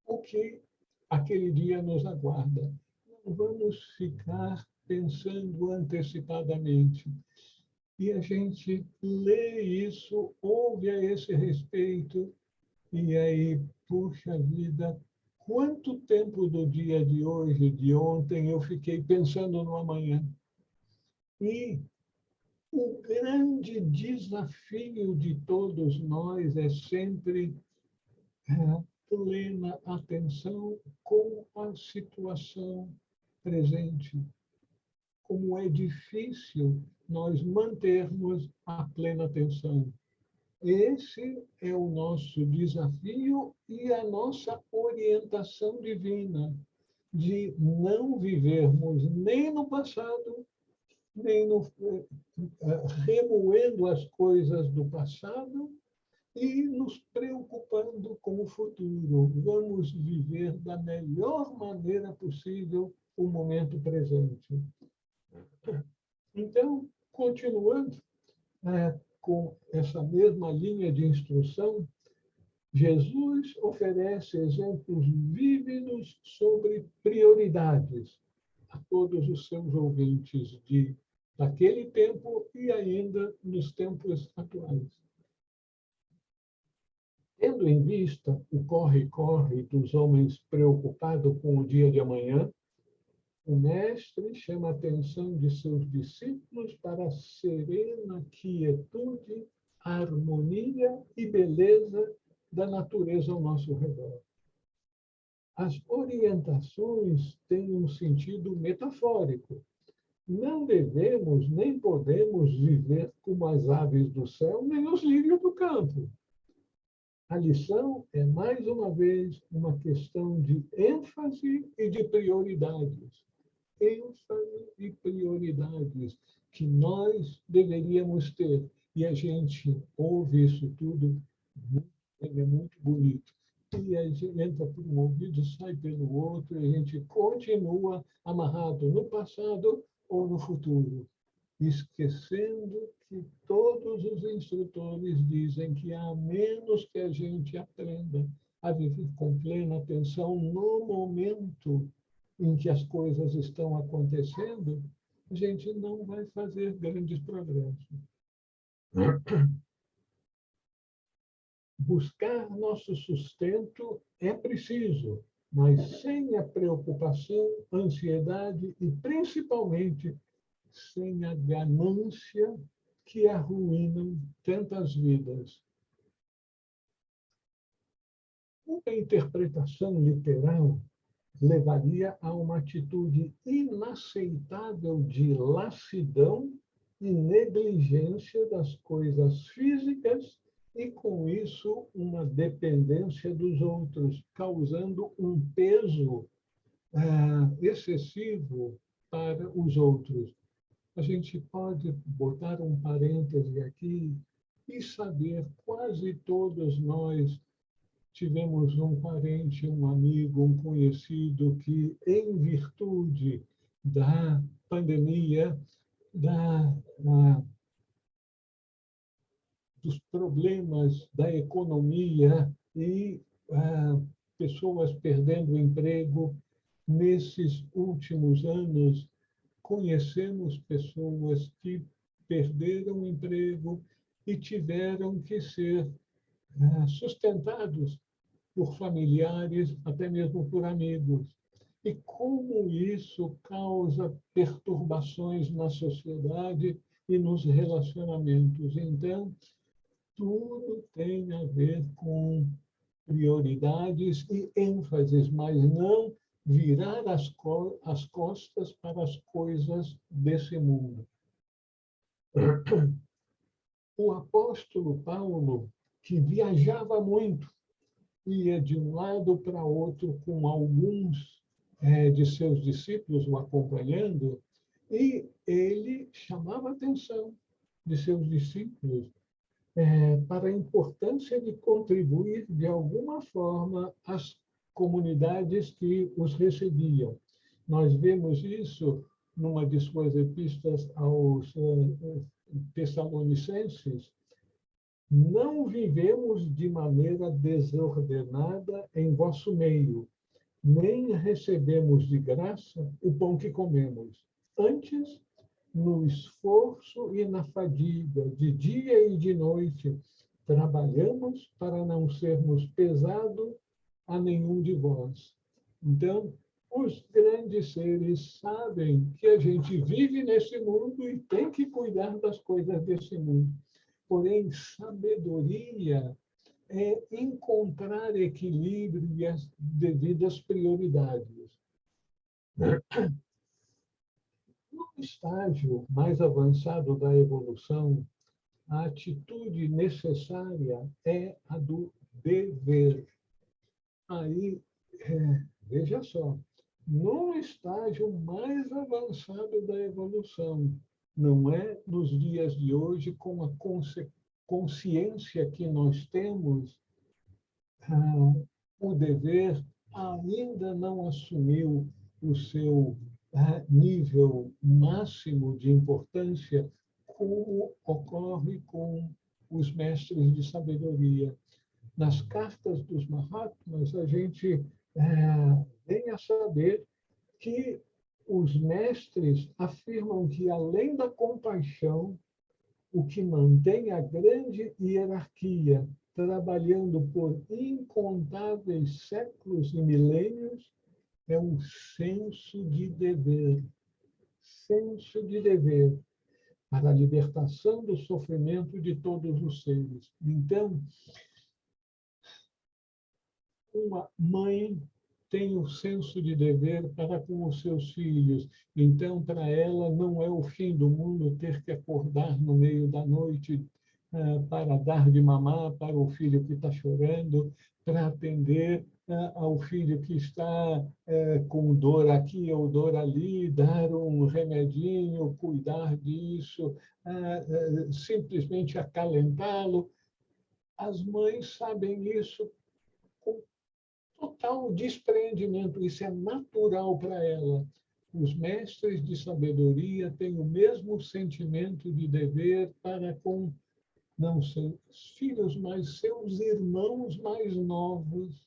o que aquele dia nos aguarda. Não vamos ficar pensando antecipadamente. E a gente lê isso, ouve a esse respeito, e aí, puxa vida, quanto tempo do dia de hoje, de ontem, eu fiquei pensando no amanhã. E o grande desafio de todos nós é sempre plena atenção com a situação presente. Como é difícil nós mantermos a plena atenção. Esse é o nosso desafio e a nossa orientação divina, de não vivermos nem no passado, nem remoendo as coisas do passado, e nos preocupando com o futuro. Vamos viver da melhor maneira possível o momento presente. Então, continuando com essa mesma linha de instrução, Jesus oferece exemplos vívidos sobre prioridades a todos os seus ouvintes daquele tempo e ainda nos tempos atuais. Tendo em vista o corre-corre dos homens preocupados com o dia de amanhã, o mestre chama a atenção de seus discípulos para a serena quietude, harmonia e beleza da natureza ao nosso redor. As orientações têm um sentido metafórico. Não devemos nem podemos viver como as aves do céu, nem os lírios do campo. A lição é, mais uma vez, uma questão de ênfase e de prioridades. Ênfase e prioridades que nós deveríamos ter. E a gente ouve isso tudo, é muito bonito. E a gente entra por um ouvido, sai pelo outro, e a gente continua amarrado no passado ou no futuro, esquecendo que todos os instrutores dizem que, a menos que a gente aprenda a viver com plena atenção no momento em que as coisas estão acontecendo, a gente não vai fazer grandes progressos. Buscar nosso sustento é preciso, mas sem a preocupação, ansiedade e, principalmente, sem a ganância que arruinam tantas vidas. Uma interpretação literal levaria a uma atitude inaceitável de lassidão e negligência das coisas físicas e, com isso, uma dependência dos outros, causando um peso excessivo para os outros. A gente pode botar um parêntese aqui e saber, quase todos nós tivemos um parente, um amigo, um conhecido que, em virtude da pandemia, dos problemas da economia e pessoas perdendo o emprego, nesses últimos anos, conhecemos pessoas que perderam o emprego e tiveram que ser sustentados por familiares, até mesmo por amigos. E como isso causa perturbações na sociedade e nos relacionamentos. Então, tudo tem a ver com prioridades e ênfases, mas não virar as costas para as coisas desse mundo. O apóstolo Paulo, que viajava muito, ia de um lado para outro com alguns de seus discípulos o acompanhando, e ele chamava a atenção de seus discípulos para a importância de contribuir de alguma forma às comunidades que os recebiam. Nós vemos isso numa de suas epístolas aos Tessalonicenses. Não vivemos de maneira desordenada em vosso meio, nem recebemos de graça o pão que comemos. Antes, no esforço e na fadiga, de dia e de noite, trabalhamos para não sermos pesado a nenhum de vós. Então, os grandes seres sabem que a gente vive nesse mundo e tem que cuidar das coisas desse mundo. Porém, sabedoria é encontrar equilíbrio e as devidas prioridades. No estágio mais avançado da evolução, a atitude necessária é a do dever. Aí, veja só, no estágio mais avançado da evolução, não é nos dias de hoje com a consciência que nós temos, o dever ainda não assumiu o seu nível máximo de importância, como ocorre com os mestres de sabedoria. Nas cartas dos Mahatmas, a gente vem a saber que os mestres afirmam que, além da compaixão, o que mantém a grande hierarquia trabalhando por incontáveis séculos e milênios é o senso de dever. Senso de dever para a libertação do sofrimento de todos os seres. Então, uma mãe tem o senso de dever para com os seus filhos. Então, para ela, não é o fim do mundo ter que acordar no meio da noite para dar de mamar para o filho que está chorando, para atender ao filho que está com dor aqui ou dor ali, dar um remedinho, cuidar disso, simplesmente acalentá-lo. As mães sabem isso com total despreendimento, isso é natural para ela. Os mestres de sabedoria têm o mesmo sentimento de dever para com não seus filhos, mas seus irmãos mais novos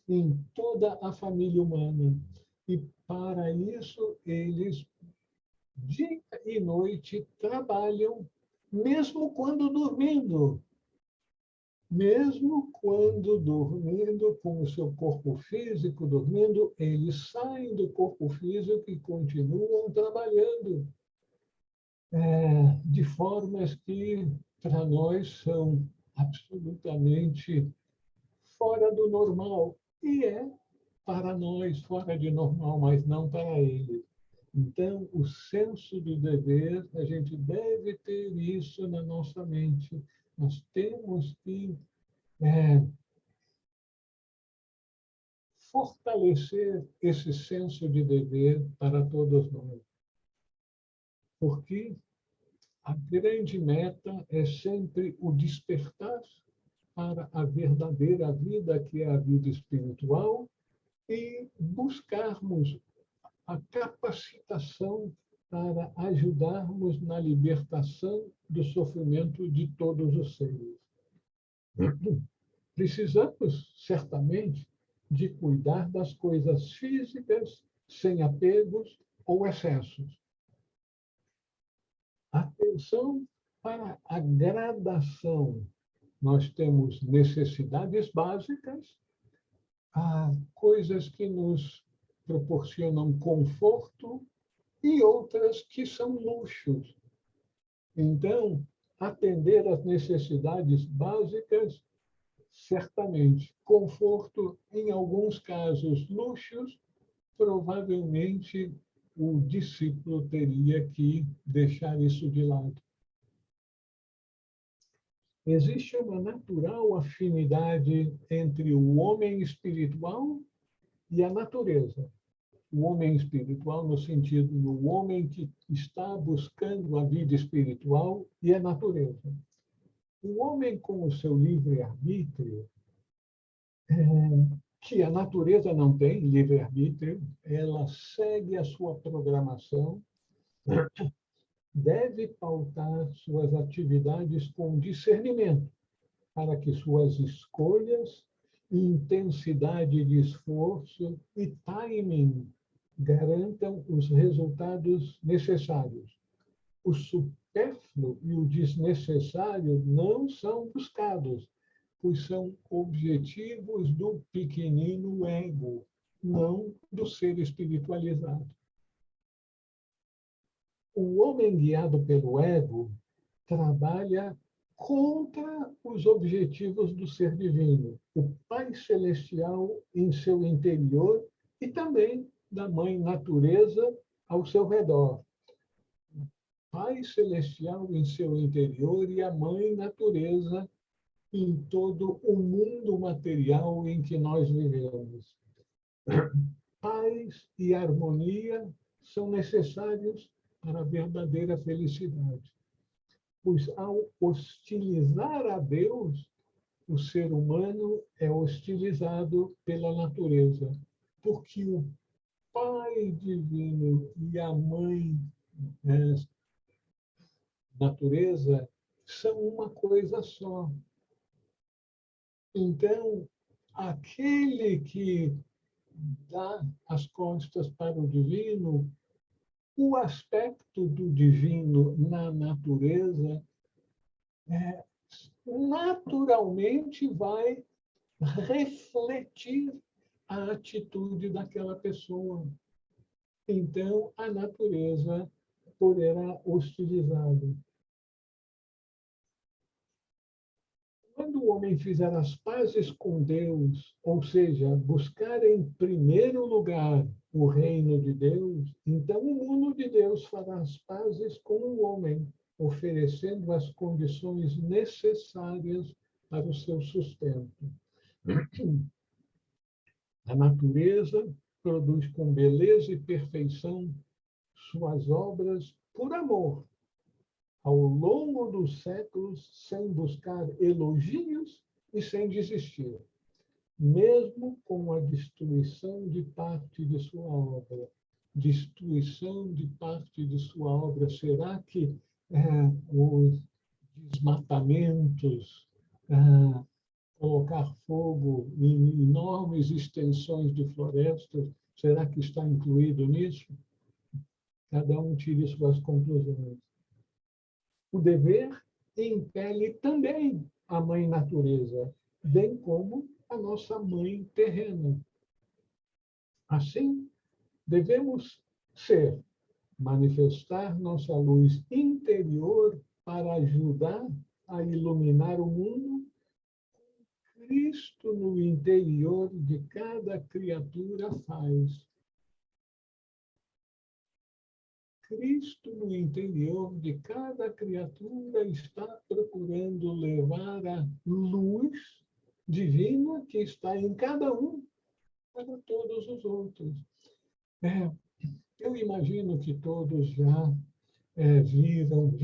em toda a família humana. E para isso eles dia e noite trabalham, mesmo quando dormindo. Mesmo quando dormindo, com o seu corpo físico dormindo, eles saem do corpo físico e continuam trabalhando de formas que, para nós, são absolutamente fora do normal. E para nós, fora de normal, mas não para eles. Então, o senso de dever, a gente deve ter isso na nossa mente. Nós temos que fortalecer esse senso de dever para todos nós. Porque a grande meta é sempre o despertar para a verdadeira vida, que é a vida espiritual, e buscarmos a capacitação para ajudarmos na libertação do sofrimento de todos os seres. Precisamos, certamente, de cuidar das coisas físicas sem apegos ou excessos. Atenção para a gradação. Nós temos necessidades básicas, coisas que nos proporcionam conforto e outras que são luxos. Então, atender às necessidades básicas, certamente. Conforto, em alguns casos, luxos, provavelmente o discípulo teria que deixar isso de lado. Existe uma natural afinidade entre o homem espiritual e a natureza. O homem espiritual no sentido do homem que está buscando a vida espiritual e a natureza. O homem com o seu livre-arbítrio, que a natureza não tem livre-arbítrio, ela segue a sua programação, deve pautar suas atividades com discernimento, para que suas escolhas, intensidade de esforço e timing garantam os resultados necessários. O supérfluo e o desnecessário não são buscados, pois são objetivos do pequenino ego, não do ser espiritualizado. O homem guiado pelo ego trabalha contra os objetivos do ser divino, o Pai Celestial em seu interior e também da Mãe Natureza ao seu redor. Pai Celestial em seu interior e a Mãe Natureza em todo o mundo material em que nós vivemos. Paz e harmonia são necessários para a verdadeira felicidade. pois ao hostilizar a Deus, o ser humano é hostilizado pela natureza, porque o Pai divino e a Mãe natureza são uma coisa só. Então, aquele que dá as costas para o divino, o aspecto do divino na natureza naturalmente vai refletir a atitude daquela pessoa. Então, a natureza poderá hostilizá-lo. Quando o homem fizer as pazes com Deus, ou seja, buscar em primeiro lugar o reino de Deus, então o mundo de Deus fará as pazes com o homem, oferecendo as condições necessárias para o seu sustento. A natureza produz com beleza e perfeição suas obras por amor, ao longo dos séculos, sem buscar elogios e sem desistir, mesmo com a destruição de parte de sua obra. Destruição de parte de sua obra. Será que os desmatamentos, colocar fogo em enormes extensões de florestas, será que está incluído nisso? Cada um tire suas conclusões. O dever impele também a mãe natureza, bem como a nossa mãe terrena. Assim, devemos manifestar nossa luz interior para ajudar a iluminar o mundo. Cristo no interior de cada criatura faz. Cristo no interior de cada criatura está procurando levar a luz divina que está em cada um para todos os outros. Eu imagino que todos já viram,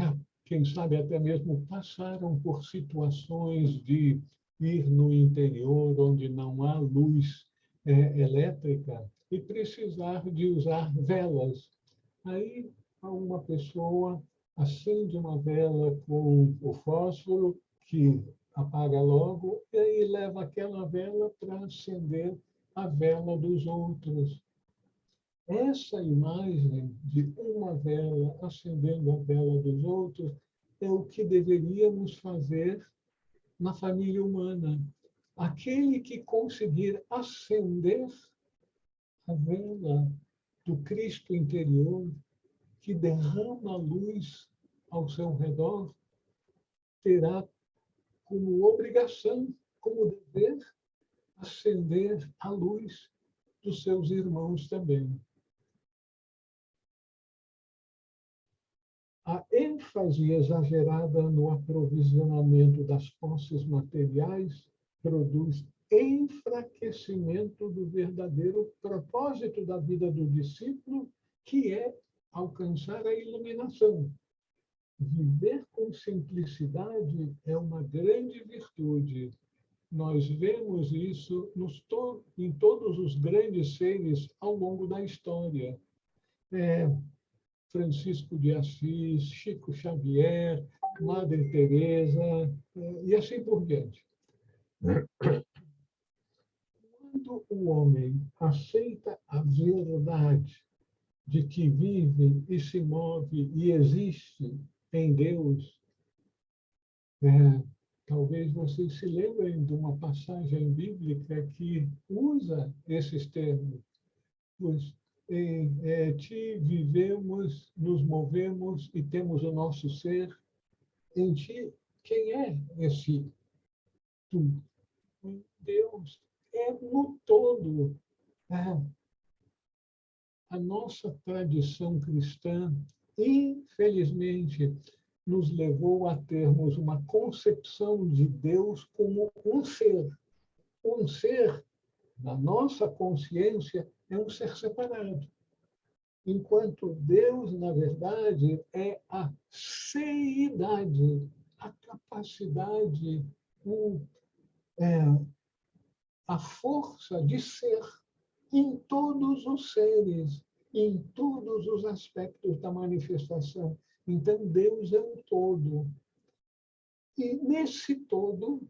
quem sabe até mesmo passaram por situações de ir no interior onde não há luz elétrica e precisar de usar velas. Aí uma pessoa acende uma vela com o fósforo, que apaga logo, e aí leva aquela vela para acender a vela dos outros. Essa imagem de uma vela acendendo a vela dos outros é o que deveríamos fazer na família humana. Aquele que conseguir acender a vela do Cristo interior, que derrama luz ao seu redor, terá como obrigação, como dever, acender a luz dos seus irmãos também. A ênfase exagerada no aprovisionamento das posses materiais produz enfraquecimento do verdadeiro propósito da vida do discípulo, que é alcançar a iluminação. Viver com simplicidade é uma grande virtude. Nós vemos isso em todos os grandes seres ao longo da história. Francisco de Assis, Chico Xavier, Madre Teresa, e assim por diante. Quando o homem aceita a verdade de que vive e se move e existe em Deus, talvez vocês se lembrem de uma passagem bíblica que usa esses termos. Pois em ti vivemos, nos movemos e temos o nosso ser. Em ti, quem é esse tu? Deus é no todo. A nossa tradição cristã, infelizmente, nos levou a termos uma concepção de Deus como um ser. Um ser, na nossa consciência, é um ser separado. enquanto Deus, na verdade, é a seidade, a capacidade, a força de ser em todos os seres, em todos os aspectos da manifestação. Então, Deus é um todo. E nesse todo,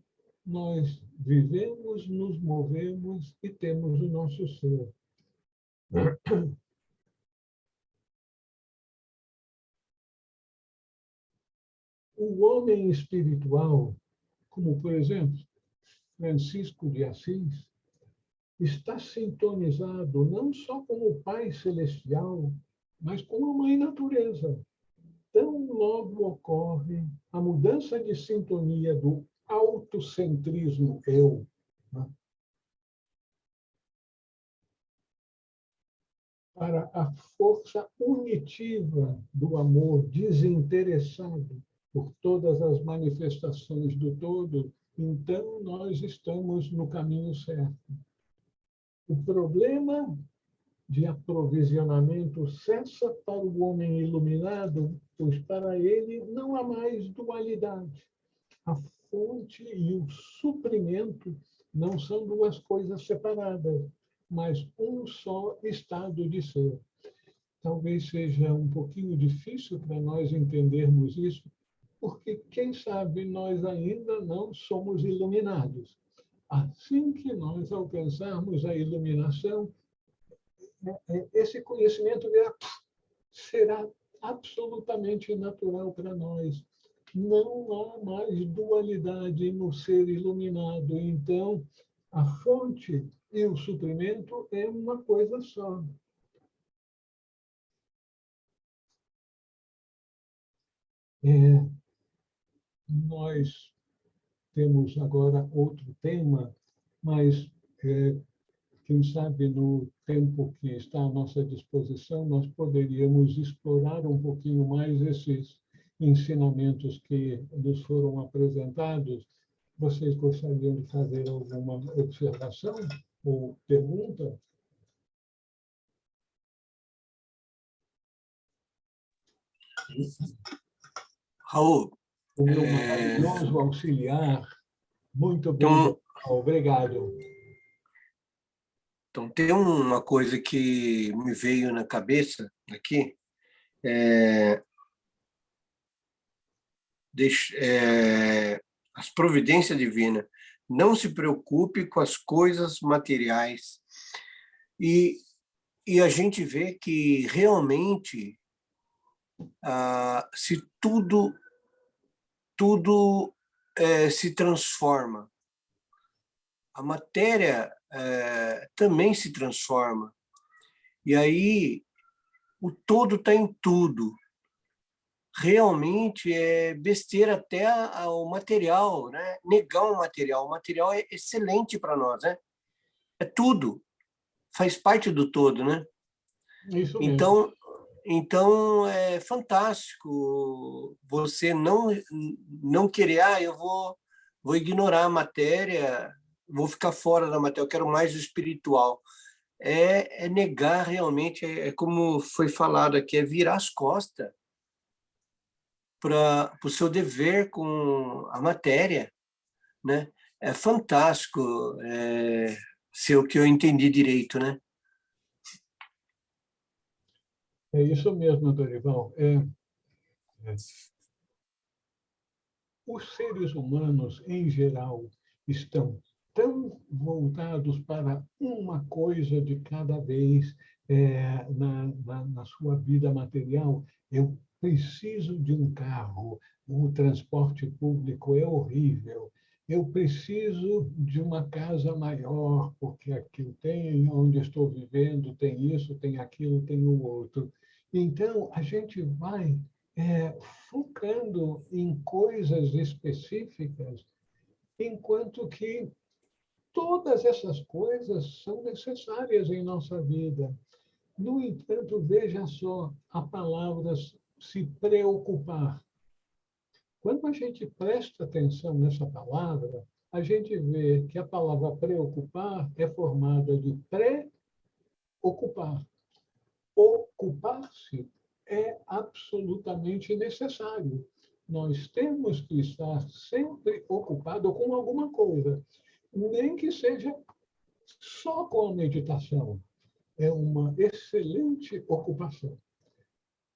nós vivemos, nos movemos e temos o nosso ser. O homem espiritual, como, por exemplo, Francisco de Assis, está sintonizado não só com o Pai Celestial, mas com a Mãe Natureza. Tão logo ocorre a mudança de sintonia do autocentrismo eu, né, para a força unitiva do amor desinteressado por todas as manifestações do todo, então nós estamos no caminho certo. O problema de aprovisionamento cessa para o homem iluminado, pois para ele não há mais dualidade. A fonte e o suprimento não são duas coisas separadas, mas um só estado de ser. Talvez seja um pouquinho difícil para nós entendermos isso, porque, quem sabe, nós ainda não somos iluminados. Assim que nós alcançarmos a iluminação, esse conhecimento será absolutamente natural para nós. Não há mais dualidade no ser iluminado. Então, a fonte e o suprimento é uma coisa só. Nós temos agora outro tema, mas quem sabe no tempo que está à nossa disposição, nós poderíamos explorar um pouquinho mais esses ensinamentos que nos foram apresentados. Vocês gostariam de fazer alguma observação ou pergunta? Raul, O meu maravilhoso auxiliar, muito bem, então, obrigado. então, tem uma coisa que me veio na cabeça aqui, as providências divinas. Não se preocupe com as coisas materiais. E a gente vê que realmente, se tudo se transforma, a matéria também se transforma. E aí o todo está em tudo. Realmente é besteira até o material, né? Negar o material. O material é excelente para nós, né? É tudo, faz parte do todo, né? Isso mesmo. Então é fantástico você não querer, eu vou ignorar a matéria, vou ficar fora da matéria, eu quero mais o espiritual. É negar realmente, é como foi falado aqui, é virar as costas para o seu dever com a matéria, né? É fantástico, se é o que eu entendi direito, né? É isso mesmo, Dorival. Os seres humanos, em geral, estão tão voltados para uma coisa de cada vez na sua vida material. Eu preciso de um carro, o transporte público é horrível. Eu preciso de uma casa maior, porque aqui tem onde estou vivendo, tem isso, tem aquilo, tem o outro. Então, a gente vai focando em coisas específicas, enquanto que todas essas coisas são necessárias em nossa vida. No entanto, veja só a palavra se preocupar. Quando a gente presta atenção nessa palavra, a gente vê que a palavra preocupar é formada de pré-ocupar. ocupar-se é absolutamente necessário. Nós temos que estar sempre ocupado com alguma coisa, nem que seja só com a meditação. É uma excelente ocupação.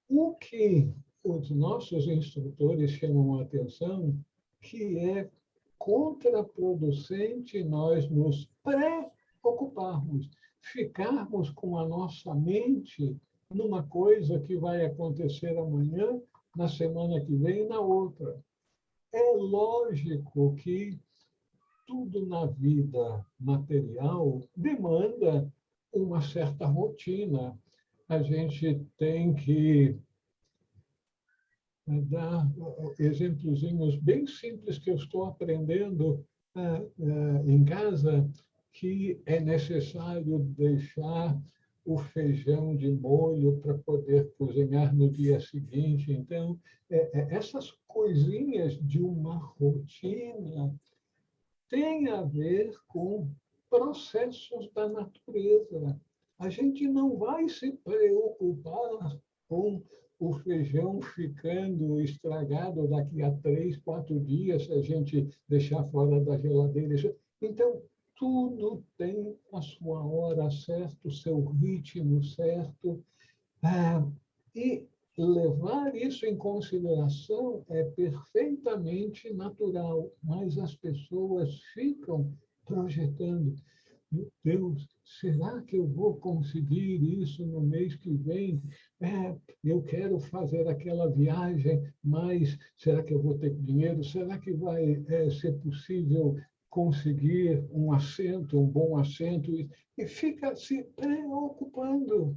O que os nossos instrutores chamam a atenção que é contraproducente nós nos preocuparmos, ficarmos com a nossa mente numa coisa que vai acontecer amanhã, na semana que vem e na outra. É lógico que tudo na vida material demanda uma certa rotina. A gente tem que dar exemplozinhos bem simples que eu estou aprendendo em casa, que é necessário deixar o feijão de molho para poder cozinhar no dia seguinte. Então, essas coisinhas de uma rotina têm a ver com processos da natureza. A gente não vai se preocupar com o feijão ficando estragado daqui a 3, 4 dias, se a gente deixar fora da geladeira. Então, tudo tem a sua hora certa, o seu ritmo certo. E levar isso em consideração é perfeitamente natural, mas as pessoas ficam projetando. Meu Deus, será que eu vou conseguir isso no mês que vem? Eu quero fazer aquela viagem, mas será que eu vou ter dinheiro? Será que vai ser possível conseguir um assento, um bom assento? E fica se preocupando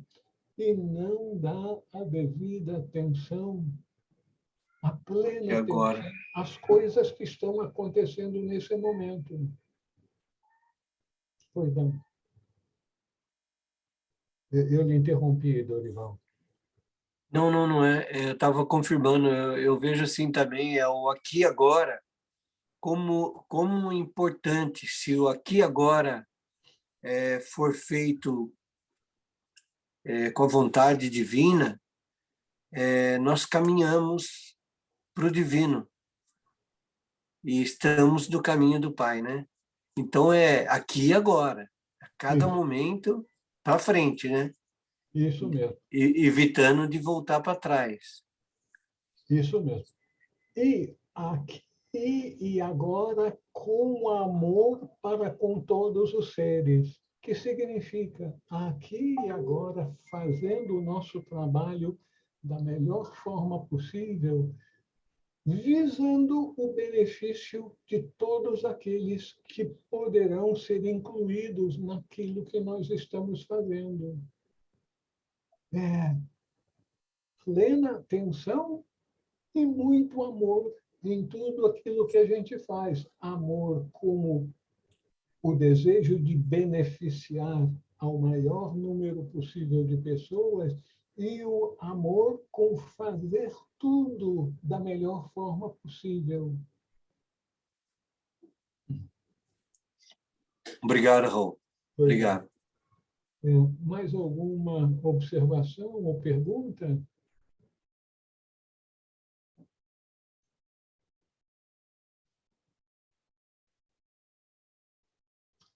e não dá a devida atenção, a E plena agora? atenção às coisas que estão acontecendo nesse momento. Pois não. Eu lhe interrompi, Dorival. Não, não, não é. Eu estava confirmando. Eu vejo assim também, é o aqui e agora, como importante, se o aqui e agora for feito com a vontade divina, nós caminhamos para o divino e estamos no caminho do Pai, né? Então é aqui e agora, a cada Isso, momento para frente, né? isso mesmo, Evitando de voltar para trás. isso mesmo. E aqui e agora com amor para com todos os seres, que significa aqui e agora fazendo o nosso trabalho da melhor forma possível, visando o benefício de todos aqueles que poderão ser incluídos naquilo que nós estamos fazendo. Plena atenção e muito amor em tudo aquilo que a gente faz. Amor como o desejo de beneficiar ao maior número possível de pessoas e o amor com fazer tudo da melhor forma possível. Obrigado, Raul. Obrigado. Mais alguma observação ou pergunta?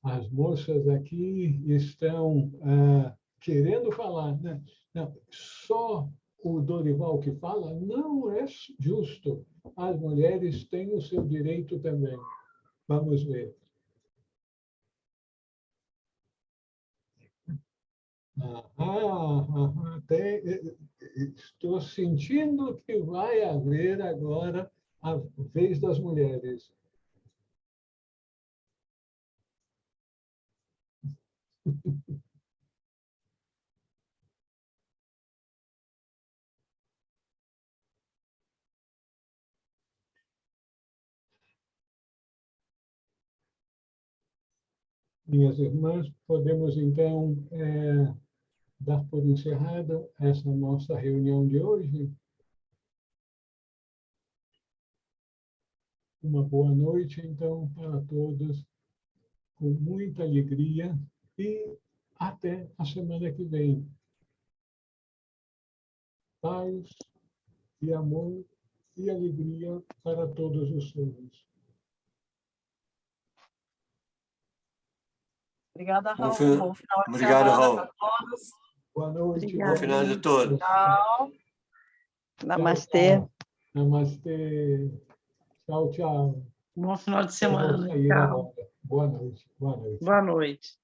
As moças aqui estão querendo falar, né? Não, só o Dorival que fala não é justo. As mulheres têm o seu direito também. Vamos ver. Estou sentindo que vai haver agora a vez das mulheres. Minhas irmãs, podemos então dar por encerrada essa nossa reunião de hoje. Uma boa noite, então, para todos, com muita alegria e até a semana que vem. paz e amor e alegria para todos os seres. Obrigada, Bom Raul. fi- Bom final de Obrigado, semana Raul. para todos. Boa noite. Obrigada. Bom final de todos. Tchau. Namastê. Namastê. Tchau, tchau. Bom final de Eu vou semana. sair Tchau. agora. Boa noite. Boa noite. Boa noite.